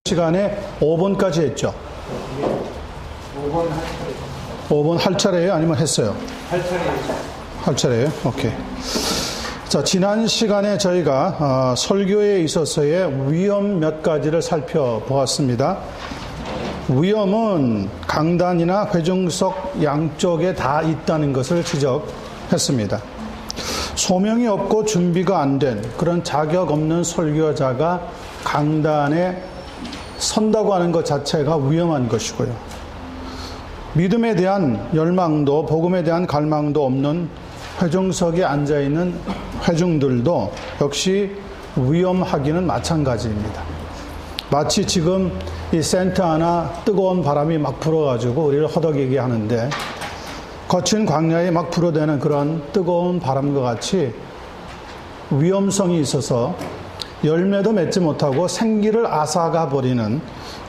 시간에 5번까지 했죠. 5번 할 차례예요? 아니면 했어요? 할 차례예요? 오케이. 자, 지난 시간에 저희가 설교에 있어서의 위험 몇 가지를 살펴보았습니다. 위험은 강단이나 회중석 양쪽에 다 있다는 것을 지적했습니다. 소명이 없고 준비가 안 된 그런 자격 없는 설교자가 강단에 선다고 하는 것 자체가 위험한 것이고요. 믿음에 대한 열망도 복음에 대한 갈망도 없는 회중석에 앉아있는 회중들도 역시 위험하기는 마찬가지입니다. 마치 지금 이 산타아나 뜨거운 바람이 막 불어가지고 우리를 허덕이게 하는데 거친 광야에 막 불어대는 그런 뜨거운 바람과 같이 위험성이 있어서 열매도 맺지 못하고 생기를 앗아가 버리는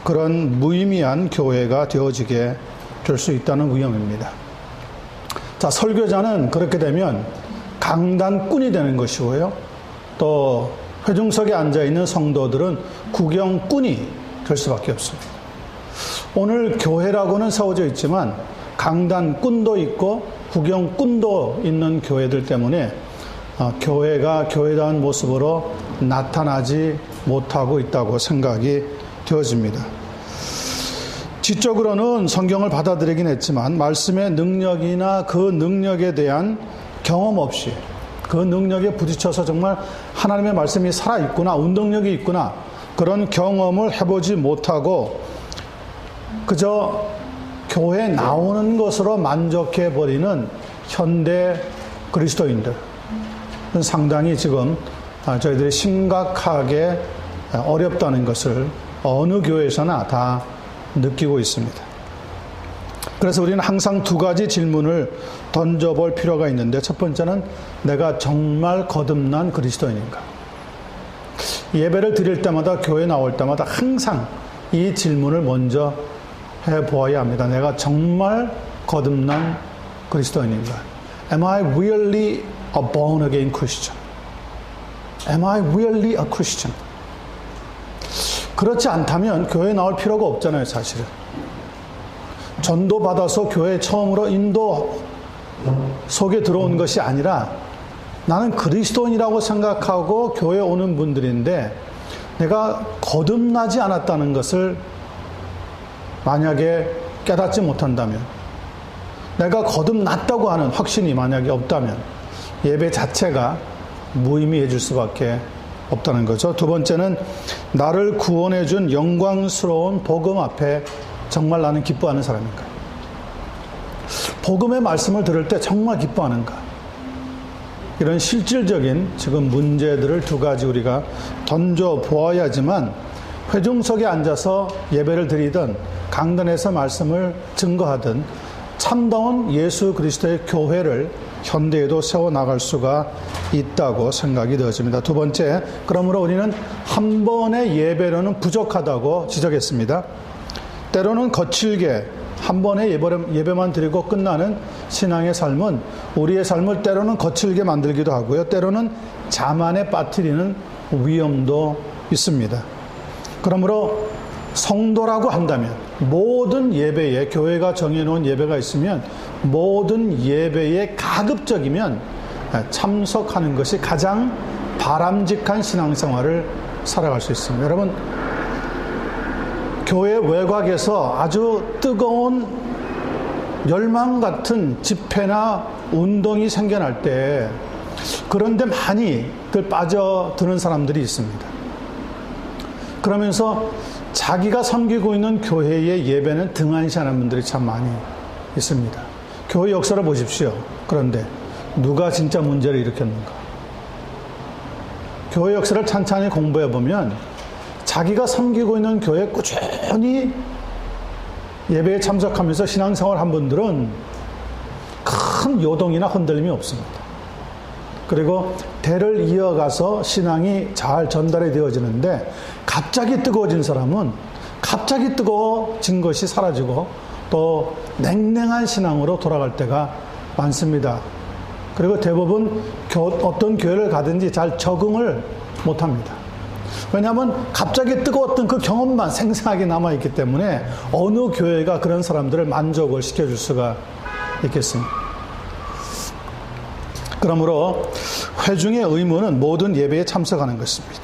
그런 무의미한 교회가 되어지게 될 수 있다는 위험입니다. 자, 설교자는 그렇게 되면 강단꾼이 되는 것이고요. 또 회중석에 앉아있는 성도들은 구경꾼이 될 수밖에 없습니다. 오늘 교회라고는 세워져 있지만 강단꾼도 있고 구경꾼도 있는 교회들 때문에 교회가 교회다운 모습으로 나타나지 못하고 있다고 생각이 되어집니다. 지적으로는 성경을 받아들이긴 했지만 말씀의 능력이나 그 능력에 대한 경험 없이 그 능력에 부딪혀서 정말 하나님의 말씀이 살아있구나, 운동력이 있구나 그런 경험을 해보지 못하고 그저 교회에 나오는 것으로 만족해버리는 현대 그리스도인들 상당히 지금 저희들이 심각하게 어렵다는 것을 어느 교회에서나 다 느끼고 있습니다. 그래서 우리는 항상 두 가지 질문을 던져볼 필요가 있는데 첫 번째는 내가 정말 거듭난 그리스도인인가? 예배를 드릴 때마다 교회 나올 때마다 항상 이 질문을 먼저 해보아야 합니다. 내가 정말 거듭난 그리스도인인가? Am I really a born again Christian? Am I really a Christian? 그렇지 않다면 교회에 나올 필요가 없잖아요, 사실은. 전도 받아서 교회에 처음으로 인도 속에 들어온 것이 아니라 나는 그리스도인이라고 생각하고 교회에 오는 분들인데 내가 거듭나지 않았다는 것을 만약에 깨닫지 못한다면, 내가 거듭났다고 하는 확신이 만약에 없다면 예배 자체가 무의미해질 수밖에 없다는 거죠. 두 번째는 나를 구원해 준 영광스러운 복음 앞에 정말 나는 기뻐하는 사람인가? 복음의 말씀을 들을 때 정말 기뻐하는가? 이런 실질적인 지금 문제들을 두 가지 우리가 던져보아야지만 회중석에 앉아서 예배를 드리든 강단에서 말씀을 증거하든 참다운 예수 그리스도의 교회를 현대에도 세워나갈 수가 있다고 생각이 되어집니다. 두 번째, 그러므로 우리는 한 번의 예배로는 부족하다고 지적했습니다. 때로는 거칠게 한 번의 예배만 드리고 끝나는 신앙의 삶은 우리의 삶을 때로는 거칠게 만들기도 하고요. 때로는 자만에 빠뜨리는 위험도 있습니다. 그러므로 성도라고 한다면 모든 예배에 교회가 정해놓은 예배가 있으면 모든 예배에 가급적이면 참석하는 것이 가장 바람직한 신앙생활을 살아갈 수 있습니다. 여러분, 교회 외곽에서 아주 뜨거운 열망 같은 집회나 운동이 생겨날 때 그런데 많이들 빠져드는 사람들이 있습니다. 그러면서 자기가 섬기고 있는 교회의 예배는 등한시하는 분들이 참 많이 있습니다. 교회 역사를 보십시오. 그런데 누가 진짜 문제를 일으켰는가? 교회 역사를 찬찬히 공부해 보면 자기가 섬기고 있는 교회에 꾸준히 예배에 참석하면서 신앙생활 한 분들은 큰 요동이나 흔들림이 없습니다. 그리고 대를 이어가서 신앙이 잘 전달이 되어지는데 갑자기 뜨거워진 사람은 갑자기 뜨거워진 것이 사라지고 또 냉랭한 신앙으로 돌아갈 때가 많습니다. 그리고 대부분 어떤 교회를 가든지 잘 적응을 못합니다. 왜냐하면 갑자기 뜨거웠던 그 경험만 생생하게 남아있기 때문에 어느 교회가 그런 사람들을 만족을 시켜줄 수가 있겠습니까? 그러므로 회중의 의무는 모든 예배에 참석하는 것입니다.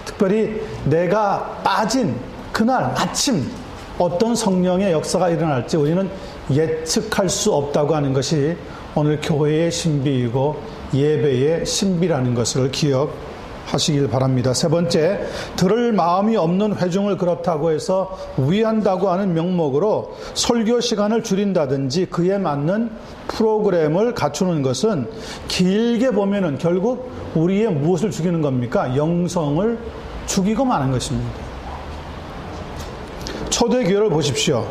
특별히 내가 빠진 그날 마침 어떤 성령의 역사가 일어날지 우리는 예측할 수 없다고 하는 것이 오늘 교회의 신비이고 예배의 신비라는 것을 기억하시길 바랍니다. 세 번째, 들을 마음이 없는 회중을 그렇다고 해서 위한다고 하는 명목으로 설교 시간을 줄인다든지 그에 맞는 프로그램을 갖추는 것은 길게 보면은 결국 우리의 무엇을 죽이는 겁니까? 영성을 죽이고 마는 것입니다. 초대교회를 보십시오.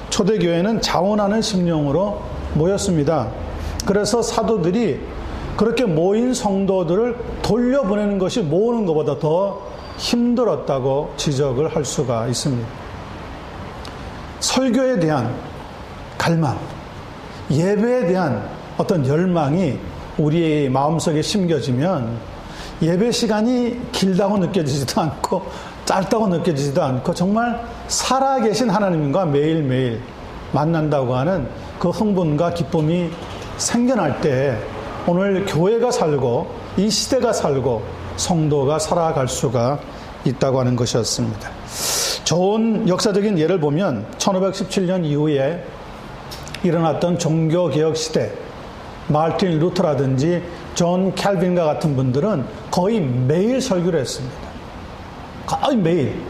초대교회는 자원하는 심령으로 모였습니다. 그래서 사도들이 그렇게 모인 성도들을 돌려보내는 것이 모으는 것보다 더 힘들었다고 지적을 할 수가 있습니다. 설교에 대한 갈망, 예배에 대한 어떤 열망이 우리의 마음속에 심겨지면 예배 시간이 길다고 느껴지지도 않고 짧다고 느껴지지도 않고 정말 살아계신 하나님과 매일매일 만난다고 하는 그 흥분과 기쁨이 생겨날 때 오늘 교회가 살고 이 시대가 살고 성도가 살아갈 수가 있다고 하는 것이었습니다. 좋은 역사적인 예를 보면 1517년 이후에 일어났던 종교개혁 시대, 마르틴 루터라든지 존 캘빈과 같은 분들은 거의 매일 설교를 했습니다. 거의 매일.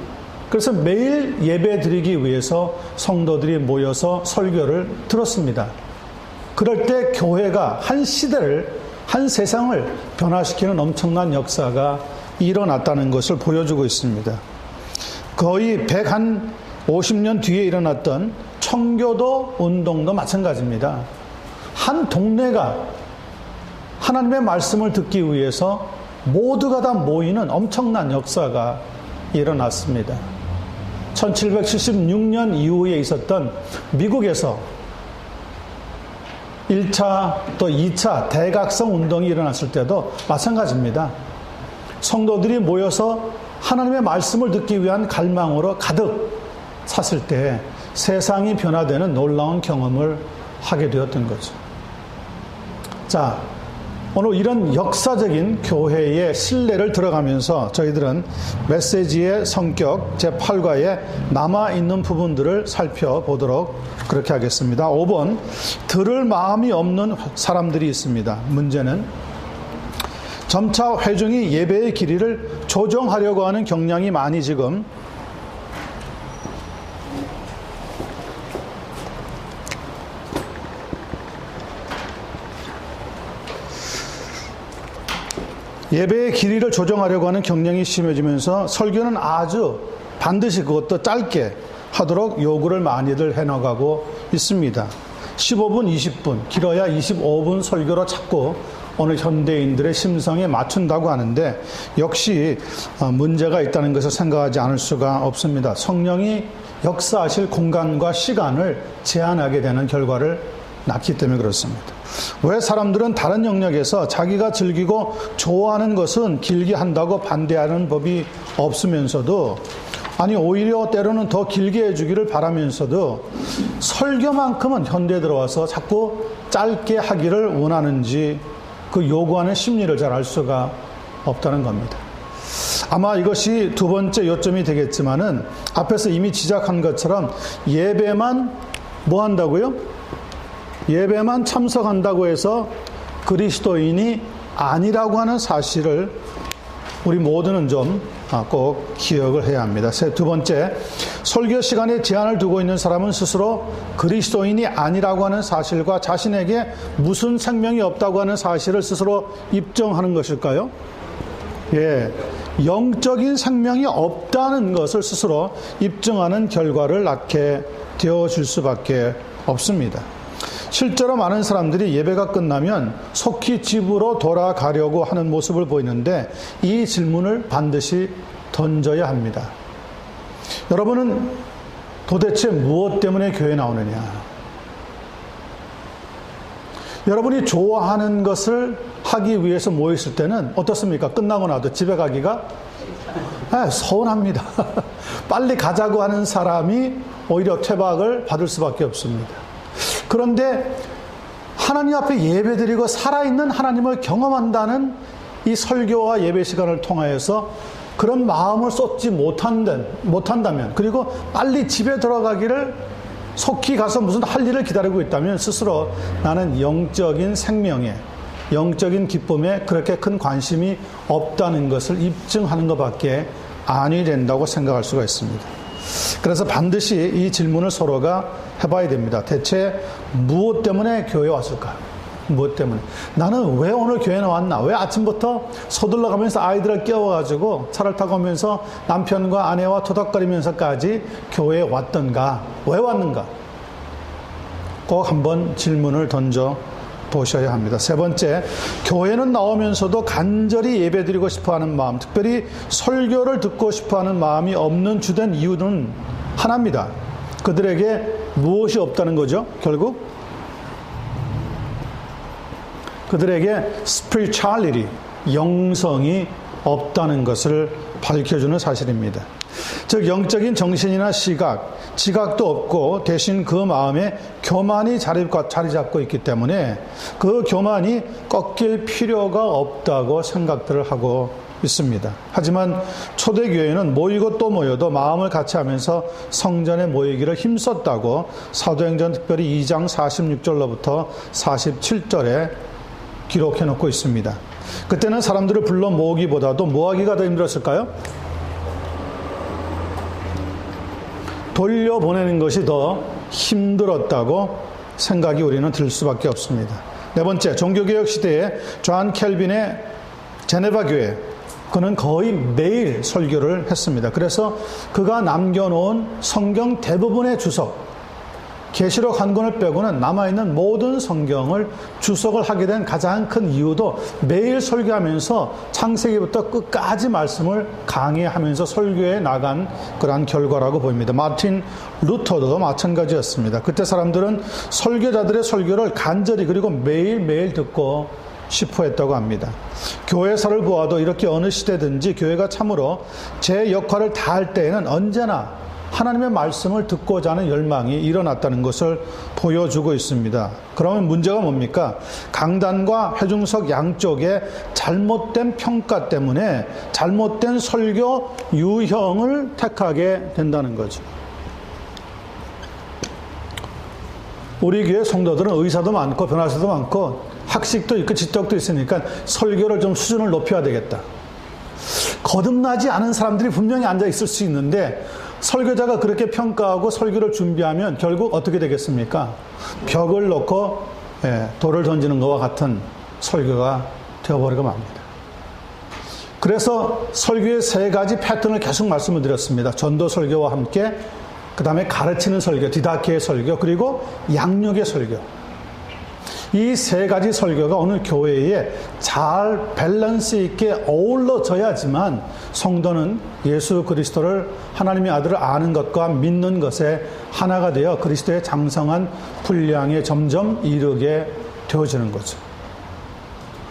그래서 매일 예배 드리기 위해서 성도들이 모여서 설교를 들었습니다. 그럴 때 교회가 한 시대를, 한 세상을 변화시키는 엄청난 역사가 일어났다는 것을 보여주고 있습니다. 거의 150년 뒤에 일어났던 청교도 운동도 마찬가지입니다. 한 동네가 하나님의 말씀을 듣기 위해서 모두가 다 모이는 엄청난 역사가 일어났습니다. 1776년 이후에 있었던 미국에서 1차 또 2차 대각성 운동이 일어났을 때도 마찬가지입니다. 성도들이 모여서 하나님의 말씀을 듣기 위한 갈망으로 가득 찼을 때 세상이 변화되는 놀라운 경험을 하게 되었던 거죠. 자, 오늘 이런 역사적인 교회의 신뢰를 들어가면서 저희들은 메시지의 성격 제8과에 남아있는 부분들을 살펴보도록 그렇게 하겠습니다. 5번, 들을 마음이 없는 사람들이 있습니다. 문제는 점차 회중이 예배의 길이를 조정하려고 하는 경향이 많이 지금 예배의 길이를 조정하려고 하는 경향이 심해지면서 설교는 아주 반드시 그것도 짧게 하도록 요구를 많이들 해나가고 있습니다. 15분, 20분, 길어야 25분 설교로 자꾸 오늘 현대인들의 심성에 맞춘다고 하는데 역시 문제가 있다는 것을 생각하지 않을 수가 없습니다. 성령이 역사하실 공간과 시간을 제한하게 되는 결과를 낳기 때문에 그렇습니다. 왜 사람들은 다른 영역에서 자기가 즐기고 좋아하는 것은 길게 한다고 반대하는 법이 없으면서도 아니 오히려 때로는 더 길게 해주기를 바라면서도 설교만큼은 현대에 들어와서 자꾸 짧게 하기를 원하는지 그 요구하는 심리를 잘 알 수가 없다는 겁니다. 아마 이것이 두 번째 요점이 되겠지만은 앞에서 이미 지적한 것처럼 예배만 뭐 한다고요? 예배만 참석한다고 해서 그리스도인이 아니라고 하는 사실을 우리 모두는 좀 꼭 기억을 해야 합니다. 두 번째, 설교 시간에 제한을 두고 있는 사람은 스스로 그리스도인이 아니라고 하는 사실과 자신에게 무슨 생명이 없다고 하는 사실을 스스로 입증하는 것일까요? 예, 영적인 생명이 없다는 것을 스스로 입증하는 결과를 낳게 되어질 수밖에 없습니다. 실제로 많은 사람들이 예배가 끝나면 속히 집으로 돌아가려고 하는 모습을 보이는데 이 질문을 반드시 던져야 합니다. 여러분은 도대체 무엇 때문에 교회에 나오느냐? 여러분이 좋아하는 것을 하기 위해서 모였을 때는 어떻습니까? 끝나고 나도 집에 가기가 서운합니다. 빨리 가자고 하는 사람이 오히려 퇴박을 받을 수밖에 없습니다. 그런데 하나님 앞에 예배드리고 살아있는 하나님을 경험한다는 이 설교와 예배 시간을 통하여서 그런 마음을 쏟지 못한다면, 그리고 빨리 집에 들어가기를 속히 가서 무슨 할 일을 기다리고 있다면 스스로 나는 영적인 생명에, 영적인 기쁨에 그렇게 큰 관심이 없다는 것을 입증하는 것밖에 아니 된다고 생각할 수가 있습니다. 그래서 반드시 이 질문을 서로가 해봐야 됩니다. 대체 무엇 때문에 교회에 왔을까? 무엇 때문에? 나는 왜 오늘 교회에 나왔나? 왜 아침부터 서둘러 가면서 아이들을 깨워가지고 차를 타고 오면서 남편과 아내와 토닥거리면서까지 교회에 왔던가? 왜 왔는가? 꼭 한번 질문을 던져 보셔야 합니다. 세 번째, 교회는 나오면서도 간절히 예배드리고 싶어하는 마음, 특별히 설교를 듣고 싶어하는 마음이 없는 주된 이유는 하나입니다. 그들에게 무엇이 없다는 거죠? 결국 그들에게 spirituality, 영성이 없다는 것을 밝혀주는 사실입니다. 즉 영적인 정신이나 지각도 없고 대신 그 마음에 교만이 자리 잡고 있기 때문에 그 교만이 꺾일 필요가 없다고 생각들을 하고 있습니다. 하지만 초대교회는 모이고 또 모여도 마음을 같이 하면서 성전에 모이기를 힘썼다고 사도행전 특별히 2장 46절로부터 47절에 기록해 놓고 있습니다. 그때는 사람들을 불러 모으기보다도 모으기가 더 힘들었을까요? 돌려보내는 것이 더 힘들었다고 생각이 우리는 들 수밖에 없습니다. 네 번째, 종교개혁 시대에 존 켈빈의 제네바 교회, 그는 거의 매일 설교를 했습니다. 그래서 그가 남겨놓은 성경 대부분의 주석, 계시록 한 권을 빼고는 남아있는 모든 성경을 주석을 하게 된 가장 큰 이유도 매일 설교하면서 창세기부터 끝까지 말씀을 강의하면서 설교해 나간 그러한 결과라고 보입니다. 마틴 루터도 마찬가지였습니다. 그때 사람들은 설교자들의 설교를 간절히 그리고 매일매일 듣고 싶어 했다고 합니다. 교회사를 보아도 이렇게 어느 시대든지 교회가 참으로 제 역할을 다할 때에는 언제나 하나님의 말씀을 듣고자 하는 열망이 일어났다는 것을 보여주고 있습니다. 그러면 문제가 뭡니까? 강단과 회중석 양쪽에 잘못된 평가 때문에 잘못된 설교 유형을 택하게 된다는 거죠. 우리 교회 성도들은 의사도 많고 변호사도 많고 학식도 있고 지적도 있으니까 설교를 좀 수준을 높여야 되겠다. 거듭나지 않은 사람들이 분명히 앉아 있을 수 있는데 설교자가 그렇게 평가하고 설교를 준비하면 결국 어떻게 되겠습니까? 벽을 놓고 돌을 던지는 것과 같은 설교가 되어버리고 맙니다. 그래서 설교의 세 가지 패턴을 계속 말씀을 드렸습니다. 전도 설교와 함께 그 다음에 가르치는 설교, 디다케의 설교, 그리고 양육의 설교. 이 세 가지 설교가 오늘 교회에 잘 밸런스 있게 어우러져야지만 성도는 예수 그리스도를 하나님의 아들을 아는 것과 믿는 것에 하나가 되어 그리스도의 장성한 분량에 점점 이르게 되어지는 거죠.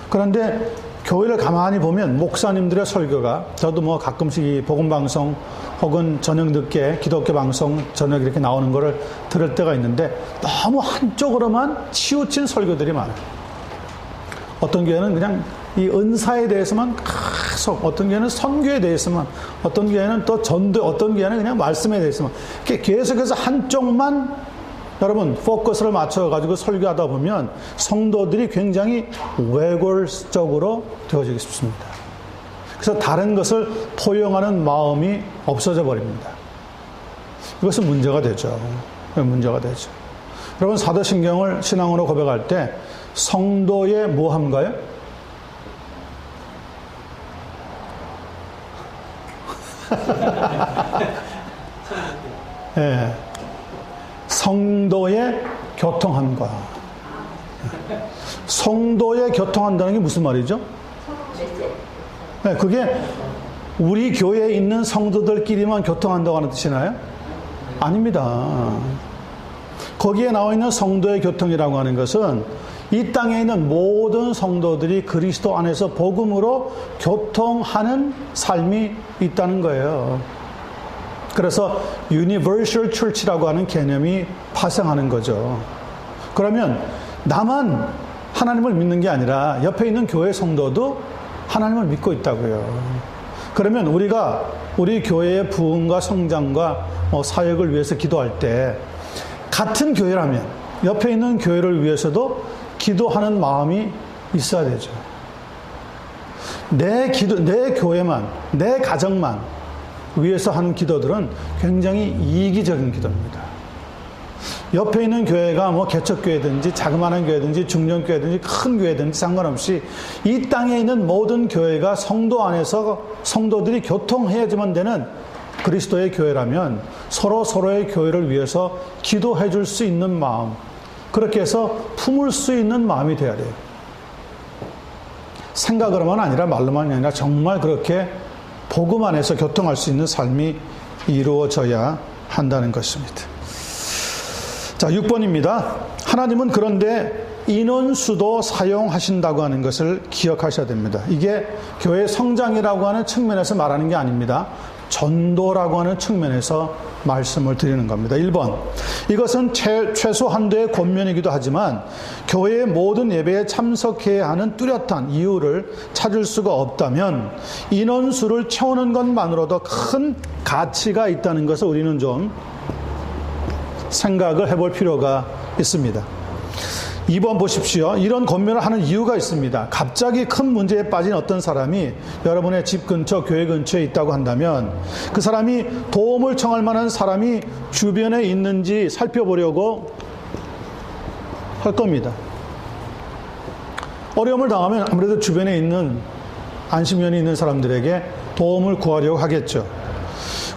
그런데 교회를 가만히 보면 목사님들의 설교가, 저도 뭐 가끔씩 이 복음방송 혹은 저녁 늦게 기독교 방송 저녁 이렇게 나오는 거를 들을 때가 있는데 너무 한쪽으로만 치우친 설교들이 많아요. 어떤 교회는 그냥 이 은사에 대해서만 계속, 어떤 교회는 선교에 대해서만, 어떤 교회는 또 전도, 어떤 교회는 그냥 말씀에 대해서만, 이렇게 계속해서 한쪽만 여러분 포커스를 맞춰가지고 설교하다 보면 성도들이 굉장히 외골적으로 되어지기 쉽습니다. 그래서 다른 것을 포용하는 마음이 없어져 버립니다. 이것은 문제가 되죠. 문제가 되죠. 여러분 사도신경을 신앙으로 고백할 때 성도의 뭐함가요? 네. 성도의 교통함과. 성도의 교통한다는 게 무슨 말이죠? 네, 그게 우리 교회에 있는 성도들끼리만 교통한다고 하는 뜻이나요? 아닙니다. 거기에 나와 있는 성도의 교통이라고 하는 것은 이 땅에 있는 모든 성도들이 그리스도 안에서 복음으로 교통하는 삶이 있다는 거예요. 그래서 유니버셜 철치라고 하는 개념이 파생하는 거죠. 그러면 나만 하나님을 믿는 게 아니라 옆에 있는 교회 성도도 하나님을 믿고 있다고요. 그러면 우리가 우리 교회의 부흥과 성장과 사역을 위해서 기도할 때 같은 교회라면 옆에 있는 교회를 위해서도 기도하는 마음이 있어야 되죠. 내 교회만, 내 가정만 위해서 하는 기도들은 굉장히 이기적인 기도입니다. 옆에 있는 교회가 개척교회든지 자그마한 교회든지 중견교회든지 큰 교회든지 상관없이 이 땅에 있는 모든 교회가 성도 안에서 성도들이 교통해야지만 되는 그리스도의 교회라면 서로의 교회를 위해서 기도해 줄 수 있는 마음, 그렇게 해서 품을 수 있는 마음이 돼야 돼요. 생각으로만 아니라 말로만 아니라 정말 그렇게 복음 안에서 교통할 수 있는 삶이 이루어져야 한다는 것입니다. 자, 6번입니다. 하나님은 그런데 인원수도 사용하신다고 하는 것을 기억하셔야 됩니다. 이게 교회 성장이라고 하는 측면에서 말하는 게 아닙니다. 전도라고 하는 측면에서 말씀을 드리는 겁니다. 1번, 이것은 최소 한도의 권면이기도 하지만 교회의 모든 예배에 참석해야 하는 뚜렷한 이유를 찾을 수가 없다면 인원수를 채우는 것만으로도 큰 가치가 있다는 것을 우리는 좀 생각을 해볼 필요가 있습니다. 2번 보십시오. 이런 권면을 하는 이유가 있습니다. 갑자기 큰 문제에 빠진 어떤 사람이 여러분의 집 근처, 교회 근처에 있다고 한다면 그 사람이 도움을 청할 만한 사람이 주변에 있는지 살펴보려고 할 겁니다. 어려움을 당하면 아무래도 주변에 있는 안심연이 있는 사람들에게 도움을 구하려고 하겠죠.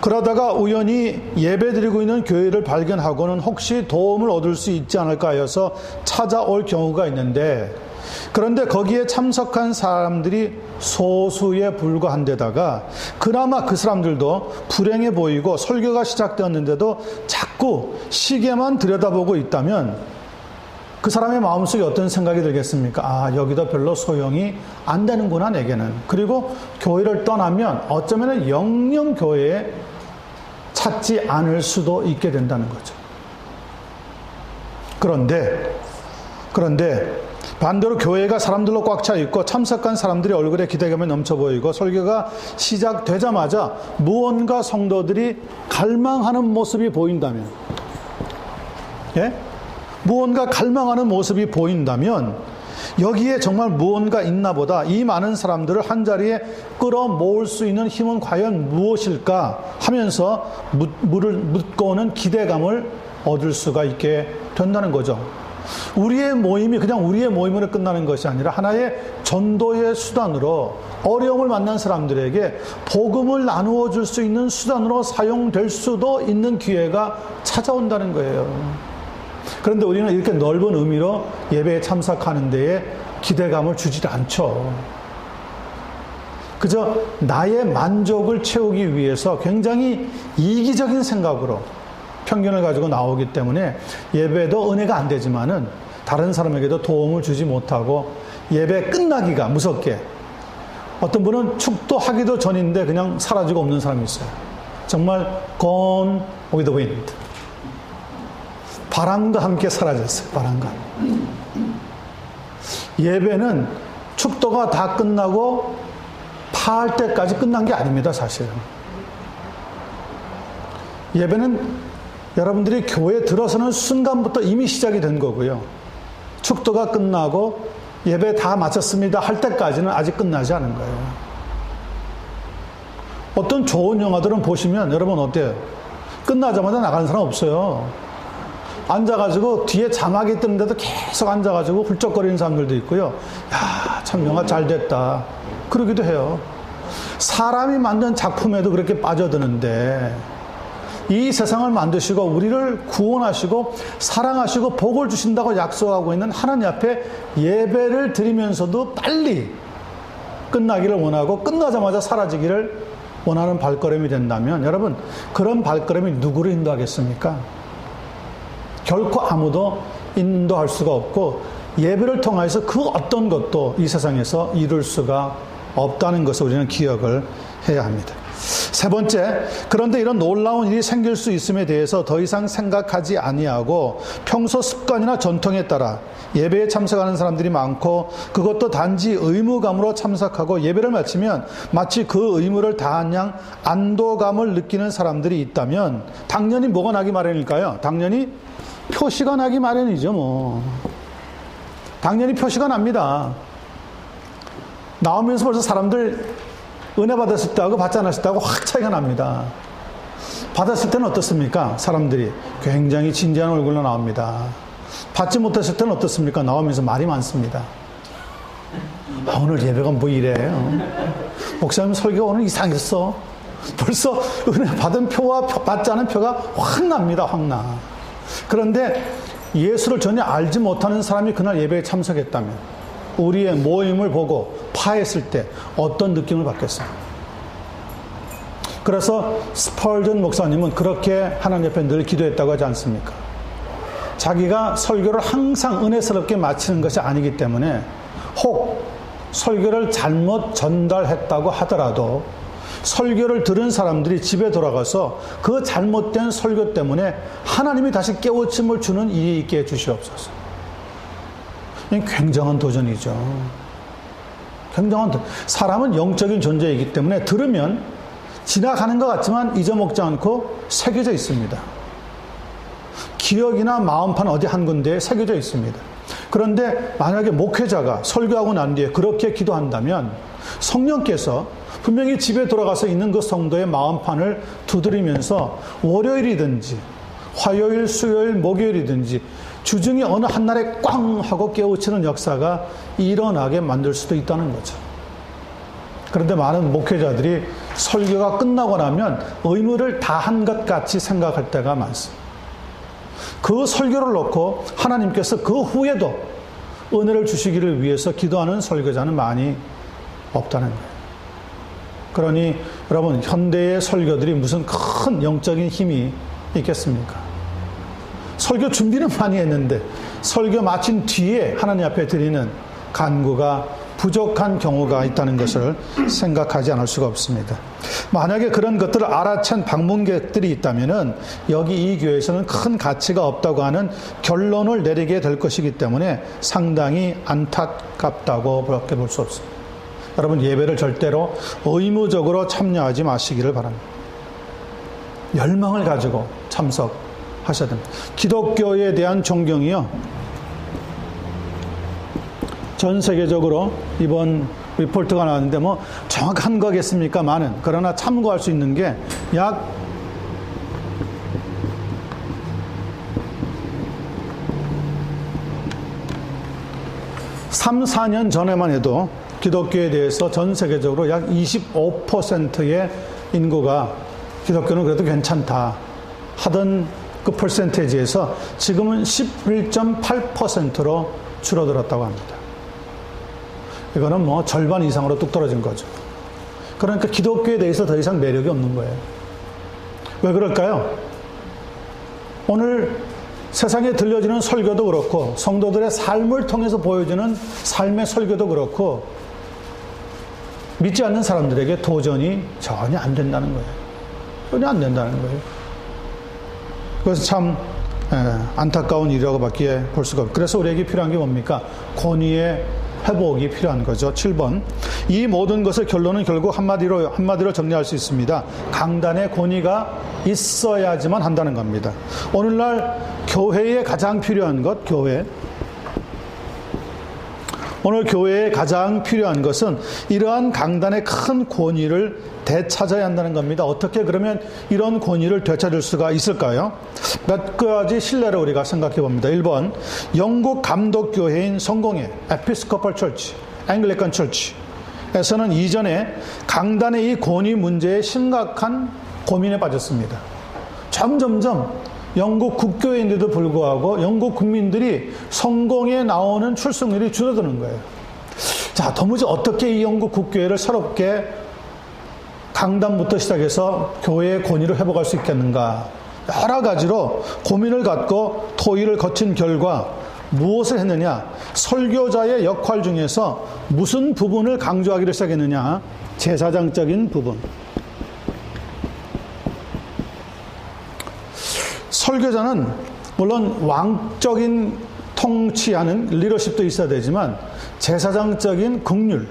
그러다가 우연히 예배드리고 있는 교회를 발견하고는 혹시 도움을 얻을 수 있지 않을까 해서 찾아올 경우가 있는데, 그런데 거기에 참석한 사람들이 소수에 불과한 데다가 그나마 그 사람들도 불행해 보이고 설교가 시작되었는데도 자꾸 시계만 들여다보고 있다면 그 사람의 마음속에 어떤 생각이 들겠습니까? 아, 여기도 별로 소용이 안 되는구나, 내게는. 그리고 교회를 떠나면 어쩌면 영영 교회에 찾지 않을 수도 있게 된다는 거죠. 그런데 반대로 교회가 사람들로 꽉 차 있고 참석한 사람들의 얼굴에 기대감이 넘쳐 보이고 설교가 시작되자마자 무언가 성도들이 갈망하는 모습이 보인다면, 예? 무언가 갈망하는 모습이 보인다면 여기에 정말 무언가 있나 보다, 이 많은 사람들을 한자리에 끌어모을 수 있는 힘은 과연 무엇일까 하면서 묻고 오는 기대감을 얻을 수가 있게 된다는 거죠. 우리의 모임이 그냥 우리의 모임으로 끝나는 것이 아니라 하나의 전도의 수단으로 어려움을 만난 사람들에게 복음을 나누어 줄 수 있는 수단으로 사용될 수도 있는 기회가 찾아온다는 거예요. 그런데 우리는 이렇게 넓은 의미로 예배에 참석하는 데에 기대감을 주지 않죠. 그저 나의 만족을 채우기 위해서 굉장히 이기적인 생각으로 편견을 가지고 나오기 때문에 예배도 은혜가 안 되지만은 다른 사람에게도 도움을 주지 못하고 예배 끝나기가 무섭게, 어떤 분은 축도하기도 전인데 그냥 사라지고 없는 사람이 있어요. 정말 gone with the wind. 바람과 함께 사라졌어요. 바람과. 예배는 축도가 다 끝나고 파할 때까지 끝난 게 아닙니다, 사실은. 예배는 여러분들이 교회에 들어서는 순간부터 이미 시작이 된 거고요. 축도가 끝나고 예배 다 마쳤습니다 할 때까지는 아직 끝나지 않은 거예요. 어떤 좋은 영화들은 보시면 여러분 어때요? 끝나자마자 나가는 사람 없어요. 앉아가지고 뒤에 자막이 뜨는데도 계속 앉아가지고 훌쩍거리는 사람들도 있고요. 야, 참 영화 잘 됐다, 그러기도 해요. 사람이 만든 작품에도 그렇게 빠져드는데 이 세상을 만드시고 우리를 구원하시고 사랑하시고 복을 주신다고 약속하고 있는 하나님 앞에 예배를 드리면서도 빨리 끝나기를 원하고 끝나자마자 사라지기를 원하는 발걸음이 된다면, 여러분, 그런 발걸음이 누구를 인도하겠습니까? 결코 아무도 인도할 수가 없고 예배를 통해서 그 어떤 것도 이 세상에서 이룰 수가 없다는 것을 우리는 기억을 해야 합니다. 세 번째, 그런데 이런 놀라운 일이 생길 수 있음에 대해서 더 이상 생각하지 아니하고 평소 습관이나 전통에 따라 예배에 참석하는 사람들이 많고 그것도 단지 의무감으로 참석하고 예배를 마치면 마치 그 의무를 다한 양 안도감을 느끼는 사람들이 있다면 당연히 뭐가 나기 마련일까요? 당연히 표시가 나기 마련이죠. 뭐 당연히 표시가 납니다. 나오면서 벌써 사람들 은혜 받았을 때하고 받지 않았을 때하고 확 차이가 납니다. 받았을 때는 어떻습니까? 사람들이 굉장히 진지한 얼굴로 나옵니다. 받지 못했을 때는 어떻습니까? 나오면서 말이 많습니다. 오늘 예배가 뭐 이래? 목사님 설교 오늘 이상했어. 벌써 은혜 받은 표와 받지 않은 표가 확 납니다. 확 나. 그런데 예수를 전혀 알지 못하는 사람이 그날 예배에 참석했다면 우리의 모임을 보고 파했을 때 어떤 느낌을 받겠어요? 그래서 스펄전 목사님은 그렇게 하나님 옆에 늘 기도했다고 하지 않습니까? 자기가 설교를 항상 은혜스럽게 마치는 것이 아니기 때문에 혹 설교를 잘못 전달했다고 하더라도 설교를 들은 사람들이 집에 돌아가서 그 잘못된 설교 때문에 하나님이 다시 깨우침을 주는 일이 있게 해주시옵소서. 굉장한 도전이죠. 굉장한 도전. 사람은 영적인 존재이기 때문에 들으면 지나가는 것 같지만 잊어먹지 않고 새겨져 있습니다. 기억이나 마음판 어디 한 군데에 새겨져 있습니다. 그런데 만약에 목회자가 설교하고 난 뒤에 그렇게 기도한다면 성령께서 분명히 집에 돌아가서 있는 그 성도의 마음판을 두드리면서 월요일이든지 화요일, 수요일, 목요일이든지 주중에 어느 한날에 꽝 하고 깨우치는 역사가 일어나게 만들 수도 있다는 거죠. 그런데 많은 목회자들이 설교가 끝나고 나면 의무를 다한 것 같이 생각할 때가 많습니다. 그 설교를 놓고 하나님께서 그 후에도 은혜를 주시기를 위해서 기도하는 설교자는 많이 없다는 거예요. 그러니 여러분, 현대의 설교들이 무슨 큰 영적인 힘이 있겠습니까? 설교 준비는 많이 했는데 설교 마친 뒤에 하나님 앞에 드리는 간구가 부족한 경우가 있다는 것을 생각하지 않을 수가 없습니다. 만약에 그런 것들을 알아챈 방문객들이 있다면은 여기 이 교회에서는 큰 가치가 없다고 하는 결론을 내리게 될 것이기 때문에 상당히 안타깝다고 그렇게 볼 수 없습니다. 여러분, 예배를 절대로 의무적으로 참여하지 마시기를 바랍니다. 열망을 가지고 참석하셔야 됩니다. 기독교에 대한 존경이요, 전 세계적으로 이번 리포트가 나왔는데 뭐 정확한 거겠습니까? 많은. 그러나 참고할 수 있는 게 약 3, 4년 전에만 해도 기독교에 대해서 전 세계적으로 약 25%의 인구가 기독교는 그래도 괜찮다 하던 그 퍼센테이지에서 지금은 11.8%로 줄어들었다고 합니다. 이거는 뭐 절반 이상으로 뚝 떨어진 거죠. 그러니까 기독교에 대해서 더 이상 매력이 없는 거예요. 왜 그럴까요? 오늘 세상에 들려지는 설교도 그렇고 성도들의 삶을 통해서 보여주는 삶의 설교도 그렇고 믿지 않는 사람들에게 도전이 전혀 안 된다는 거예요. 전혀 안 된다는 거예요. 그래서 참 안타까운 일이라고 밖에 볼 수가 없어요. 그래서 우리에게 필요한 게 뭡니까? 권위의 회복이 필요한 거죠. 7번. 이 모든 것의 결론은 결국 한마디로 정리할 수 있습니다. 강단의 권위가 있어야지만 한다는 겁니다. 오늘날 교회에 가장 필요한 것, 오늘 교회에 가장 필요한 것은 이러한 강단의 큰 권위를 되찾아야 한다는 겁니다. 어떻게 그러면 이런 권위를 되찾을 수가 있을까요? 몇 가지 신뢰를 우리가 생각해 봅니다. 1번, 영국 감독교회인 성공회 에피스코펄 처치, 앵글리칸 처치에서는 이전에 강단의 이 권위 문제에 심각한 고민에 빠졌습니다. 점점점 영국 국교회인데도 불구하고 영국 국민들이 성공에 나오는 출석률이 줄어드는 거예요. 자, 도무지 어떻게 이 영국 국교회를 새롭게 강단부터 시작해서 교회의 권위를 회복할 수 있겠는가, 여러 가지로 고민을 갖고 토의를 거친 결과 무엇을 했느냐? 설교자의 역할 중에서 무슨 부분을 강조하기를 시작했느냐? 제사장적인 부분. 설교자는 물론 왕적인 통치하는 리더십도 있어야 되지만 제사장적인 긍휼,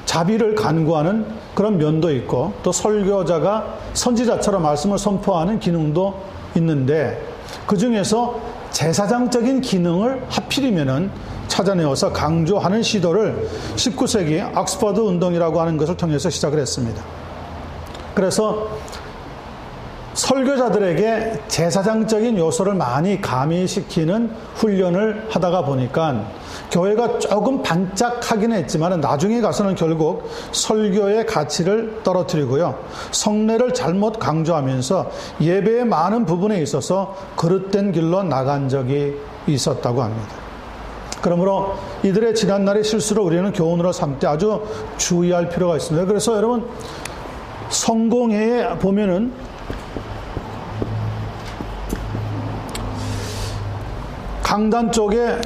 자비를 간구하는 그런 면도 있고, 또 설교자가 선지자처럼 말씀을 선포하는 기능도 있는데, 그 중에서 제사장적인 기능을 하필이면은 찾아내어서 강조하는 시도를 19세기 옥스퍼드 운동이라고 하는 것을 통해서 시작을 했습니다. 그래서 설교자들에게 제사장적인 요소를 많이 가미시키는 훈련을 하다가 보니까 교회가 조금 반짝하긴 했지만 나중에 가서는 결국 설교의 가치를 떨어뜨리고요, 성례를 잘못 강조하면서 예배의 많은 부분에 있어서 그릇된 길로 나간 적이 있었다고 합니다. 그러므로 이들의 지난날의 실수를 우리는 교훈으로 삼때 아주 주의할 필요가 있습니다. 그래서 여러분, 성공회에 보면은 강단 쪽에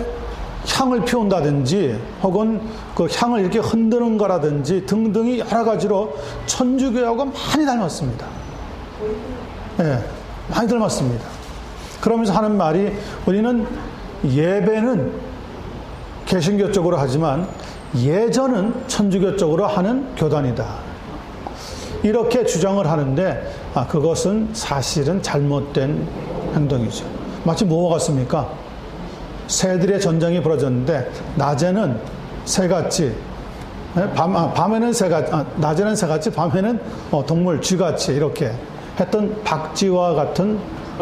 향을 피운다든지 혹은 그 향을 이렇게 흔드는 거라든지 등등이 여러 가지로 천주교하고 많이 닮았습니다. 네, 많이 닮았습니다. 그러면서 하는 말이, 우리는 예배는 개신교 쪽으로 하지만 예전은 천주교 쪽으로 하는 교단이다. 이렇게 주장을 하는데 그것은 사실은 잘못된 행동이죠. 마치 뭐와 같습니까? 새들의 전쟁이 벌어졌는데 낮에는 새같이, 밤에는 새같이, 낮에는 새같이, 밤에는 동물 쥐같이 이렇게 했던 박쥐와 같은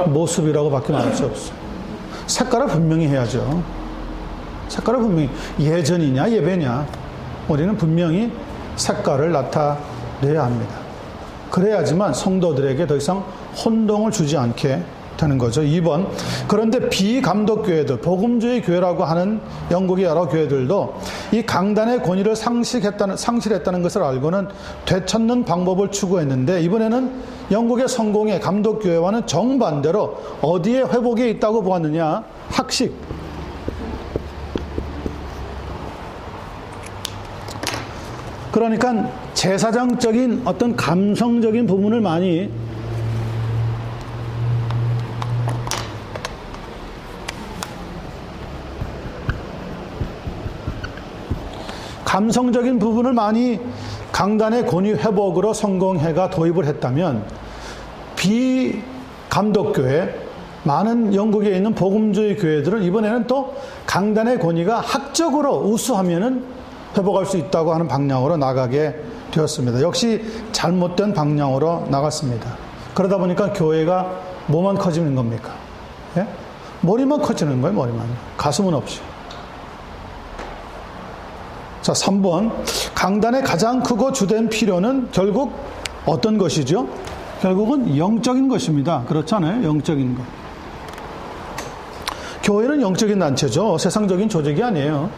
모습이라고 밖에 말할 수 없어요. 색깔을 분명히 해야죠. 색깔을 분명히, 예전이냐 예배냐, 우리는 분명히 색깔을 나타내야 합니다. 그래야지만 성도들에게 더 이상 혼동을 주지 않게 되는 거죠. 2번, 그런데 비감독교회들, 복음주의 교회라고 하는 영국의 여러 교회들도 이 강단의 권위를 상실했다는 것을 알고는 되찾는 방법을 추구했는데, 이번에는 영국의 성공의 감독교회와는 정반대로 어디에 회복이 있다고 보았느냐? 학식. 그러니까 제사장적인 어떤 감성적인 부분을 많이 감성적인 부분을 많이 강단의 권위 회복으로 성공회가 도입을 했다면, 비감독교회, 많은 영국에 있는 복음주의 교회들은 이번에는 또 강단의 권위가 학적으로 우수하면은 회복할 수 있다고 하는 방향으로 나가게 되었습니다. 역시 잘못된 방향으로 나갔습니다. 그러다 보니까 교회가 뭐만 커지는 겁니까? 예? 머리만 커지는 거예요, 머리만. 가슴은 없이. 자, 3번. 강단의 가장 크고 주된 필요는 결국 어떤 것이죠? 결국은 영적인 것입니다. 그렇잖아요, 영적인 것. 교회는 영적인 단체죠. 세상적인 조직이 아니에요.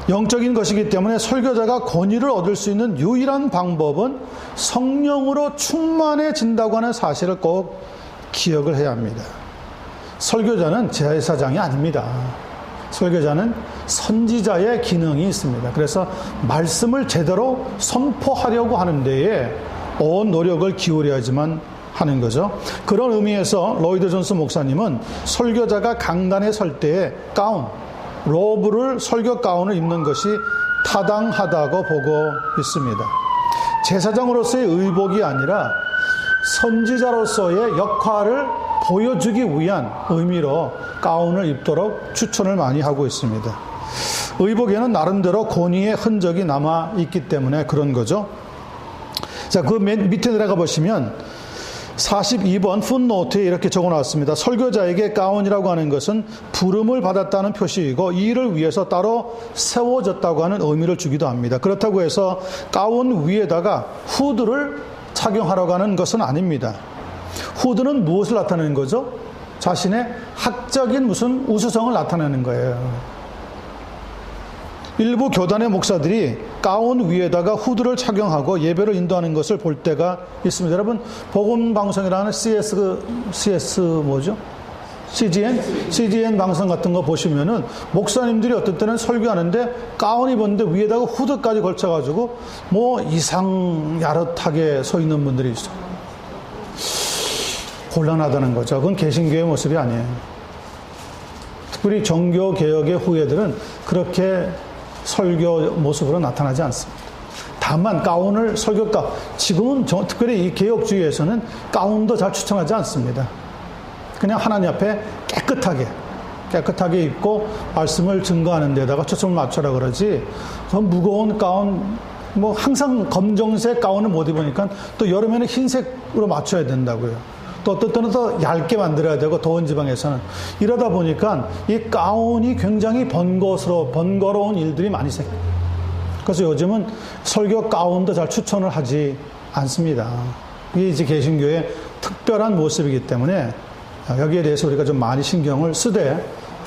영적인 것이기 때문에 설교자가 권위를 얻을 수 있는 유일한 방법은 성령으로 충만해진다고 하는 사실을 꼭 기억을 해야 합니다. 설교자는 제사장이 아닙니다. 설교자는 선지자의 기능이 있습니다. 그래서 말씀을 제대로 선포하려고 하는 데에 온 노력을 기울여야지만 하는 거죠. 그런 의미에서 로이드 존스 목사님은 설교자가 강단에 설 때에 가운, 로브를, 설교 가운을 입는 것이 타당하다고 보고 있습니다. 제사장으로서의 의복이 아니라 선지자로서의 역할을 보여주기 위한 의미로 가운을 입도록 추천을 많이 하고 있습니다. 의복에는 나름대로 권위의 흔적이 남아 있기 때문에 그런 거죠. 자, 그 밑에 내려가 보시면 42번 풋노트에 이렇게 적어놨습니다. 설교자에게 가운이라고 하는 것은 부름을 받았다는 표시이고 이 일을 위해서 따로 세워졌다고 하는 의미를 주기도 합니다. 그렇다고 해서 가운 위에다가 후드를 착용하라고 하는 것은 아닙니다. 후드는 무엇을 나타내는 거죠? 자신의 학적인 무슨 우수성을 나타내는 거예요. 일부 교단의 목사들이 가운 위에다가 후드를 착용하고 예배를 인도하는 것을 볼 때가 있습니다. 여러분, 복음방송이라는 CS 뭐죠? CGN 방송 같은 거 보시면은 목사님들이 어떤 때는 설교하는데 가운 입었는데 위에다가 후드까지 걸쳐가지고 뭐 이상 야릇하게 서 있는 분들이 있어요. 곤란하다는 거죠. 그건 개신교의 모습이 아니에요. 특별히 종교개혁의 후예들은 그렇게 설교 모습으로 나타나지 않습니다. 다만 가운을 지금은 특별히 이 개혁주의에서는 가운도 잘 추천하지 않습니다. 그냥 하나님 앞에 깨끗하게 입고 말씀을 증거하는 데다가 초점을 맞춰라 그러지, 더 무거운 가운, 뭐 항상 검정색 가운을 못 입으니까 또 여름에는 흰색으로 맞춰야 된다고요. 또 어떤 때는 더 얇게 만들어야 되고, 더운 지방에서는. 이러다 보니까 이 가운이 굉장히 번거로운 일들이 많이 생겨요. 그래서 요즘은 설교 가운도 잘 추천을 하지 않습니다. 이게 이제 개신교의 특별한 모습이기 때문에 여기에 대해서 우리가 좀 많이 신경을 쓰되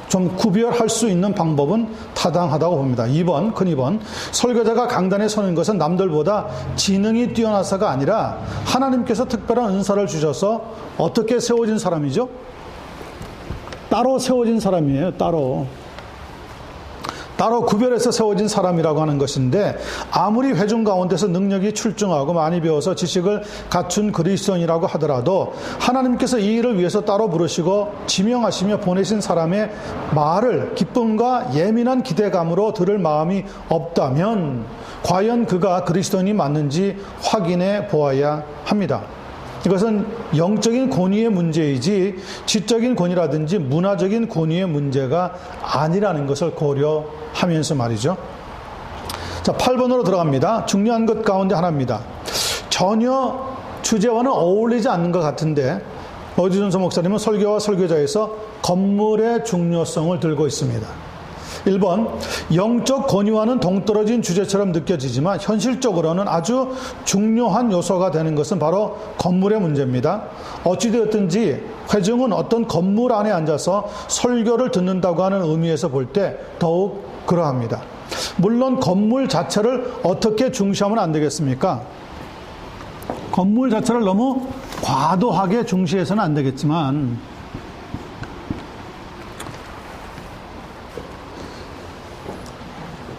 좀 구별할 수 있는 방법은 타당하다고 봅니다. 큰 2번. 설교자가 강단에 서는 것은 남들보다 지능이 뛰어나서가 아니라 하나님께서 특별한 은사를 주셔서 어떻게 세워진 사람이죠? 따로 세워진 사람이에요. 따로 구별해서 세워진 사람이라고 하는 것인데, 아무리 회중 가운데서 능력이 출중하고 많이 배워서 지식을 갖춘 그리스도인이라고 하더라도 하나님께서 이 일을 위해서 따로 부르시고 지명하시며 보내신 사람의 말을 기쁨과 예민한 기대감으로 들을 마음이 없다면 과연 그가 그리스도인이 맞는지 확인해 보아야 합니다. 이것은 영적인 권위의 문제이지 지적인 권위라든지 문화적인 권위의 문제가 아니라는 것을 고려하면서 말이죠. 자, 8번으로 들어갑니다. 중요한 것 가운데 하나입니다. 전혀 주제와는 어울리지 않는 것 같은데 어디준서 목사님은 설교와 설교자에서 건물의 중요성을 들고 있습니다. 1번, 영적 권위와는 동떨어진 주제처럼 느껴지지만 현실적으로는 아주 중요한 요소가 되는 것은 바로 건물의 문제입니다. 어찌되었든지 회중은 어떤 건물 안에 앉아서 설교를 듣는다고 하는 의미에서 볼 때 더욱 그러합니다. 물론 건물 자체를 어떻게 중시하면 안 되겠습니까? 건물 자체를 너무 과도하게 중시해서는 안 되겠지만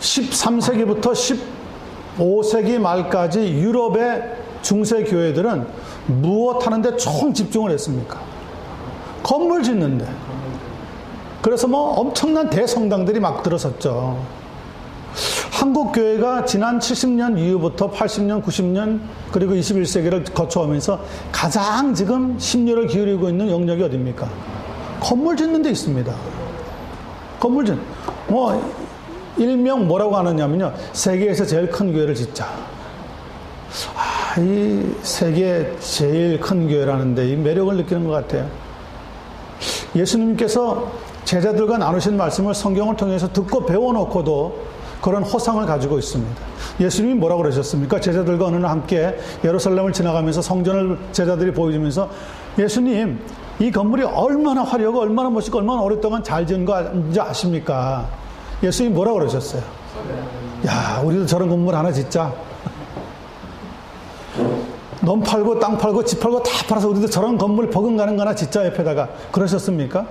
13세기부터 15세기 말까지 유럽의 중세교회들은 무엇 하는데 총 집중을 했습니까? 건물 짓는데. 그래서 뭐 엄청난 대성당들이 막 들어섰죠. 한국교회가 지난 70년 이후부터 80년, 90년 그리고 21세기를 거쳐오면서 가장 지금 심려를 기울이고 있는 영역이 어디입니까? 건물 짓는 데 있습니다. 일명 뭐라고 하느냐면요, 세계에서 제일 큰 교회를 짓자. 이 세계 제일 큰 교회라는데 이 매력을 느끼는 것 같아요. 예수님께서 제자들과 나누신 말씀을 성경을 통해서 듣고 배워놓고도 그런 허상을 가지고 있습니다. 예수님이 뭐라고 그러셨습니까? 제자들과 어느 날 함께 예루살렘을 지나가면서 성전을 제자들이 보여주면서, 예수님, 이 건물이 얼마나 화려하고 얼마나 멋있고 얼마나 오랫동안 잘 지은 건지 아십니까? 예수님이 뭐라고 그러셨어요? 야, 우리도 저런 건물 하나 짓자. 논 팔고 땅 팔고 집 팔고 다 팔아서 우리도 저런 건물 버금가는 거 하나 짓자, 옆에다가. 그러셨습니까?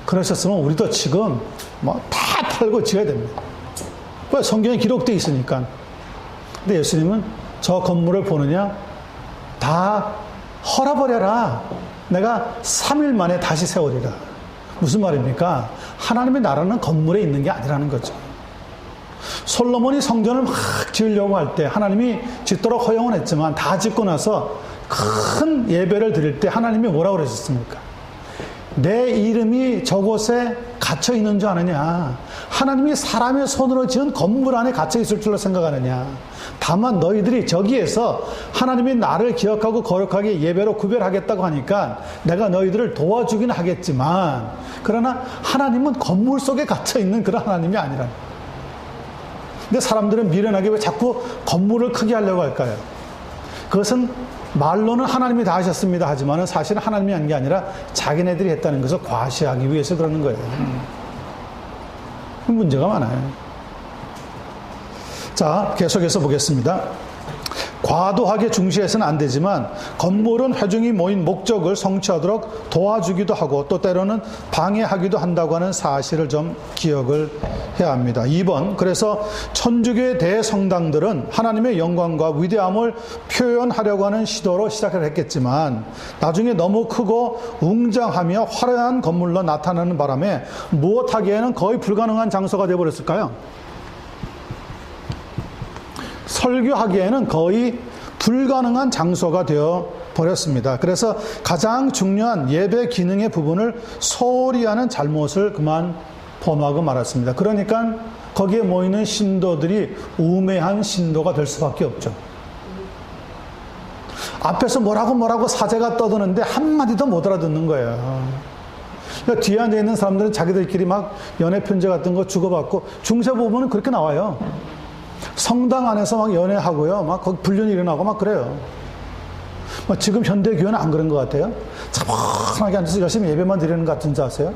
그러셨으면 우리도 지금 다 팔고 지어야 됩니다. 왜? 성경에 기록되어 있으니까. 근데 예수님은 저 건물을 보느냐? 다 헐어버려라. 내가 3일 만에 다시 세우리라. 무슨 말입니까? 하나님의 나라는 건물에 있는 게 아니라는 거죠. 솔로몬이 성전을 막 지으려고 할 때 하나님이 짓도록 허용은 했지만 다 짓고 나서 큰 예배를 드릴 때 하나님이 뭐라고 그러셨습니까? 내 이름이 저곳에 갇혀 있는 줄 아느냐? 하나님이 사람의 손으로 지은 건물 안에 갇혀 있을 줄로 생각하느냐? 다만 너희들이 저기에서 하나님이 나를 기억하고 거룩하게 예배로 구별하겠다고 하니까 내가 너희들을 도와주긴 하겠지만, 그러나 하나님은 건물 속에 갇혀 있는 그런 하나님이 아니라. 근데 사람들은 미련하게 왜 자꾸 건물을 크게 하려고 할까요? 그것은 말로는 하나님이 다 하셨습니다 하지만 사실은 하나님이 한 게 아니라 자기네들이 했다는 것을 과시하기 위해서 그러는 거예요. 문제가 많아요. 자, 계속해서 보겠습니다. 과도하게 중시해서는 안 되지만 건물은 회중이 모인 목적을 성취하도록 도와주기도 하고 또 때로는 방해하기도 한다고 하는 사실을 좀 기억을 해야 합니다. 2번, 그래서 천주교의 대성당들은 하나님의 영광과 위대함을 표현하려고 하는 시도로 시작을 했겠지만 나중에 너무 크고 웅장하며 화려한 건물로 나타나는 바람에 무엇하기에는 거의 불가능한 장소가 되어버렸을까요? 설교하기에는 거의 불가능한 장소가 되어 버렸습니다. 그래서 가장 중요한 예배 기능의 부분을 소홀히 하는 잘못을 그만 범하고 말았습니다. 그러니까 거기에 모이는 신도들이 우매한 신도가 될 수밖에 없죠. 앞에서 뭐라고 사제가 떠드는데 한마디도 못 알아듣는 거예요. 그러니까 뒤에 앉아있는 사람들은 자기들끼리 막 연애 편지 같은 거 주고받고 중세 부분은 그렇게 나와요. 성당 안에서 막 연애하고요. 막 거기 불륜이 일어나고 막 그래요. 지금 현대교회는 안 그런 것 같아요. 차분하게 앉아서 열심히 예배만 드리는 것 같은 줄 아세요?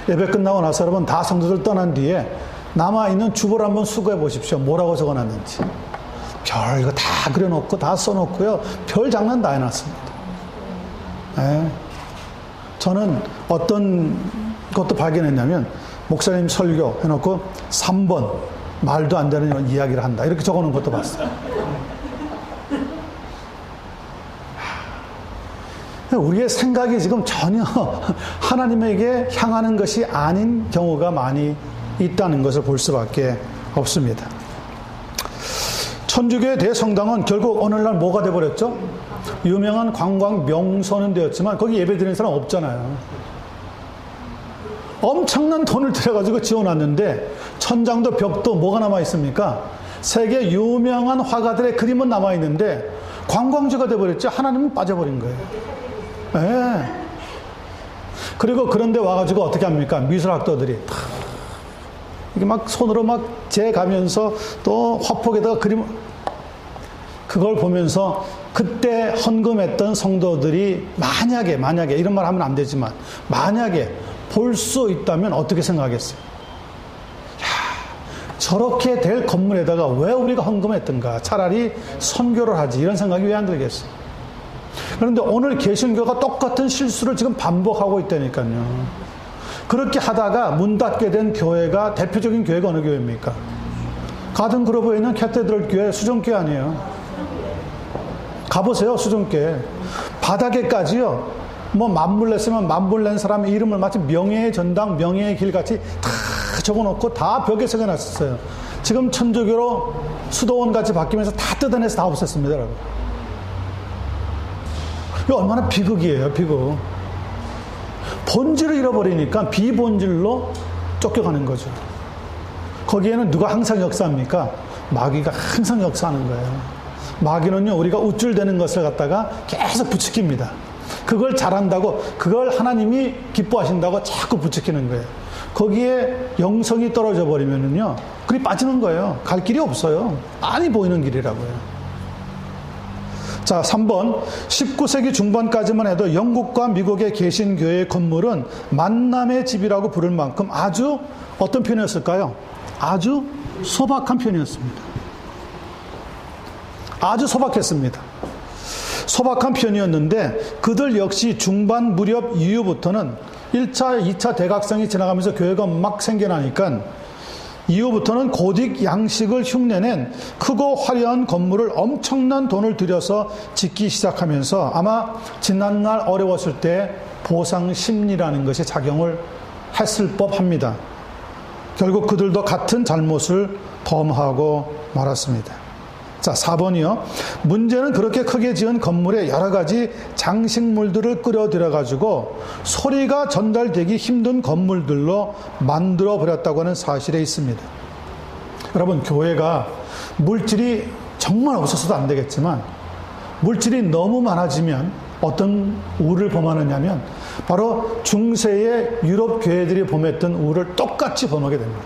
예배 끝나고 나서 여러분 다 성도들 떠난 뒤에 남아있는 주보를 한번 수거해 보십시오. 뭐라고 적어놨는지. 별 이거 다 그려놓고 다 써놓고요. 별 장난 다 해놨습니다. 네. 저는 어떤 것도 발견했냐면 목사님 설교 해놓고 3번 말도 안 되는 이야기를 한다. 이렇게 적어놓은 것도 봤어요. 우리의 생각이 지금 전혀 하나님에게 향하는 것이 아닌 경우가 많이 있다는 것을 볼 수밖에 없습니다. 천주교의 대성당은 결국 오늘날 뭐가 되어버렸죠? 유명한 관광 명소는 되었지만 거기 예배 드리는 사람 없잖아요. 엄청난 돈을 들여가지고 지어놨는데 천장도 벽도 뭐가 남아있습니까? 세계 유명한 화가들의 그림은 남아있는데 관광지가 돼버렸죠. 하나님은 빠져버린 거예요. 네. 그리고 그런데 와가지고 어떻게 합니까? 미술학도들이 이게 막 손으로 막 재가면서 또 화폭에다가 그림, 그걸 보면서 그때 헌금했던 성도들이 만약에 이런 말 하면 안 되지만 만약에 볼 수 있다면 어떻게 생각하겠어요? 야, 저렇게 될 건물에다가 왜 우리가 헌금했던가? 차라리 선교를 하지. 이런 생각이 왜 안 들겠어요? 그런데 오늘 개신교가 똑같은 실수를 지금 반복하고 있다니까요. 그렇게 하다가 문 닫게 된 교회가 대표적인 교회가 어느 교회입니까? 가든그로브에 있는 캐테드럴 교회, 수정교회 아니에요. 가보세요, 수정교회. 바닥에까지요. 뭐 만불냈으면 만불낸 사람의 이름을 마치 명예의 전당, 명예의 길 같이 다 적어놓고 다 벽에 새겨놨었어요. 지금 천주교로 수도원 같이 바뀌면서 다 뜯어내서 다 없앴습니다, 여러분. 이거 얼마나 비극이에요, 비극. 본질을 잃어버리니까 비본질로 쫓겨가는 거죠. 거기에는 누가 항상 역사합니까? 마귀가 항상 역사하는 거예요. 마귀는요, 우리가 우쭐대는 것을 갖다가 계속 부추깁니다. 그걸 잘한다고, 그걸 하나님이 기뻐하신다고 자꾸 부추기는 거예요. 거기에 영성이 떨어져 버리면은요, 그리 빠지는 거예요. 갈 길이 없어요. 많이 보이는 길이라고요. 자, 3번. 19세기 중반까지만 해도 영국과 미국의 개신교회 건물은 만남의 집이라고 부를 만큼 아주 어떤 편이었을까요? 아주 소박한 편이었습니다. 아주 소박했습니다. 소박한 편이었는데 그들 역시 중반 무렵 이후부터는 1차, 2차 대각성이 지나가면서 교회가 막 생겨나니까 이후부터는 고딕 양식을 흉내낸 크고 화려한 건물을 엄청난 돈을 들여서 짓기 시작하면서 아마 지난날 어려웠을 때 보상 심리라는 것이 작용을 했을 법합니다. 결국 그들도 같은 잘못을 범하고 말았습니다. 자, 4번이요. 문제는 그렇게 크게 지은 건물에 여러 가지 장식물들을 끌어들여가지고 소리가 전달되기 힘든 건물들로 만들어 버렸다고 하는 사실에 있습니다. 여러분, 교회가 물질이 정말 없어서도 안 되겠지만 물질이 너무 많아지면 어떤 우를 범하느냐면 바로 중세의 유럽 교회들이 범했던 우를 똑같이 범하게 됩니다.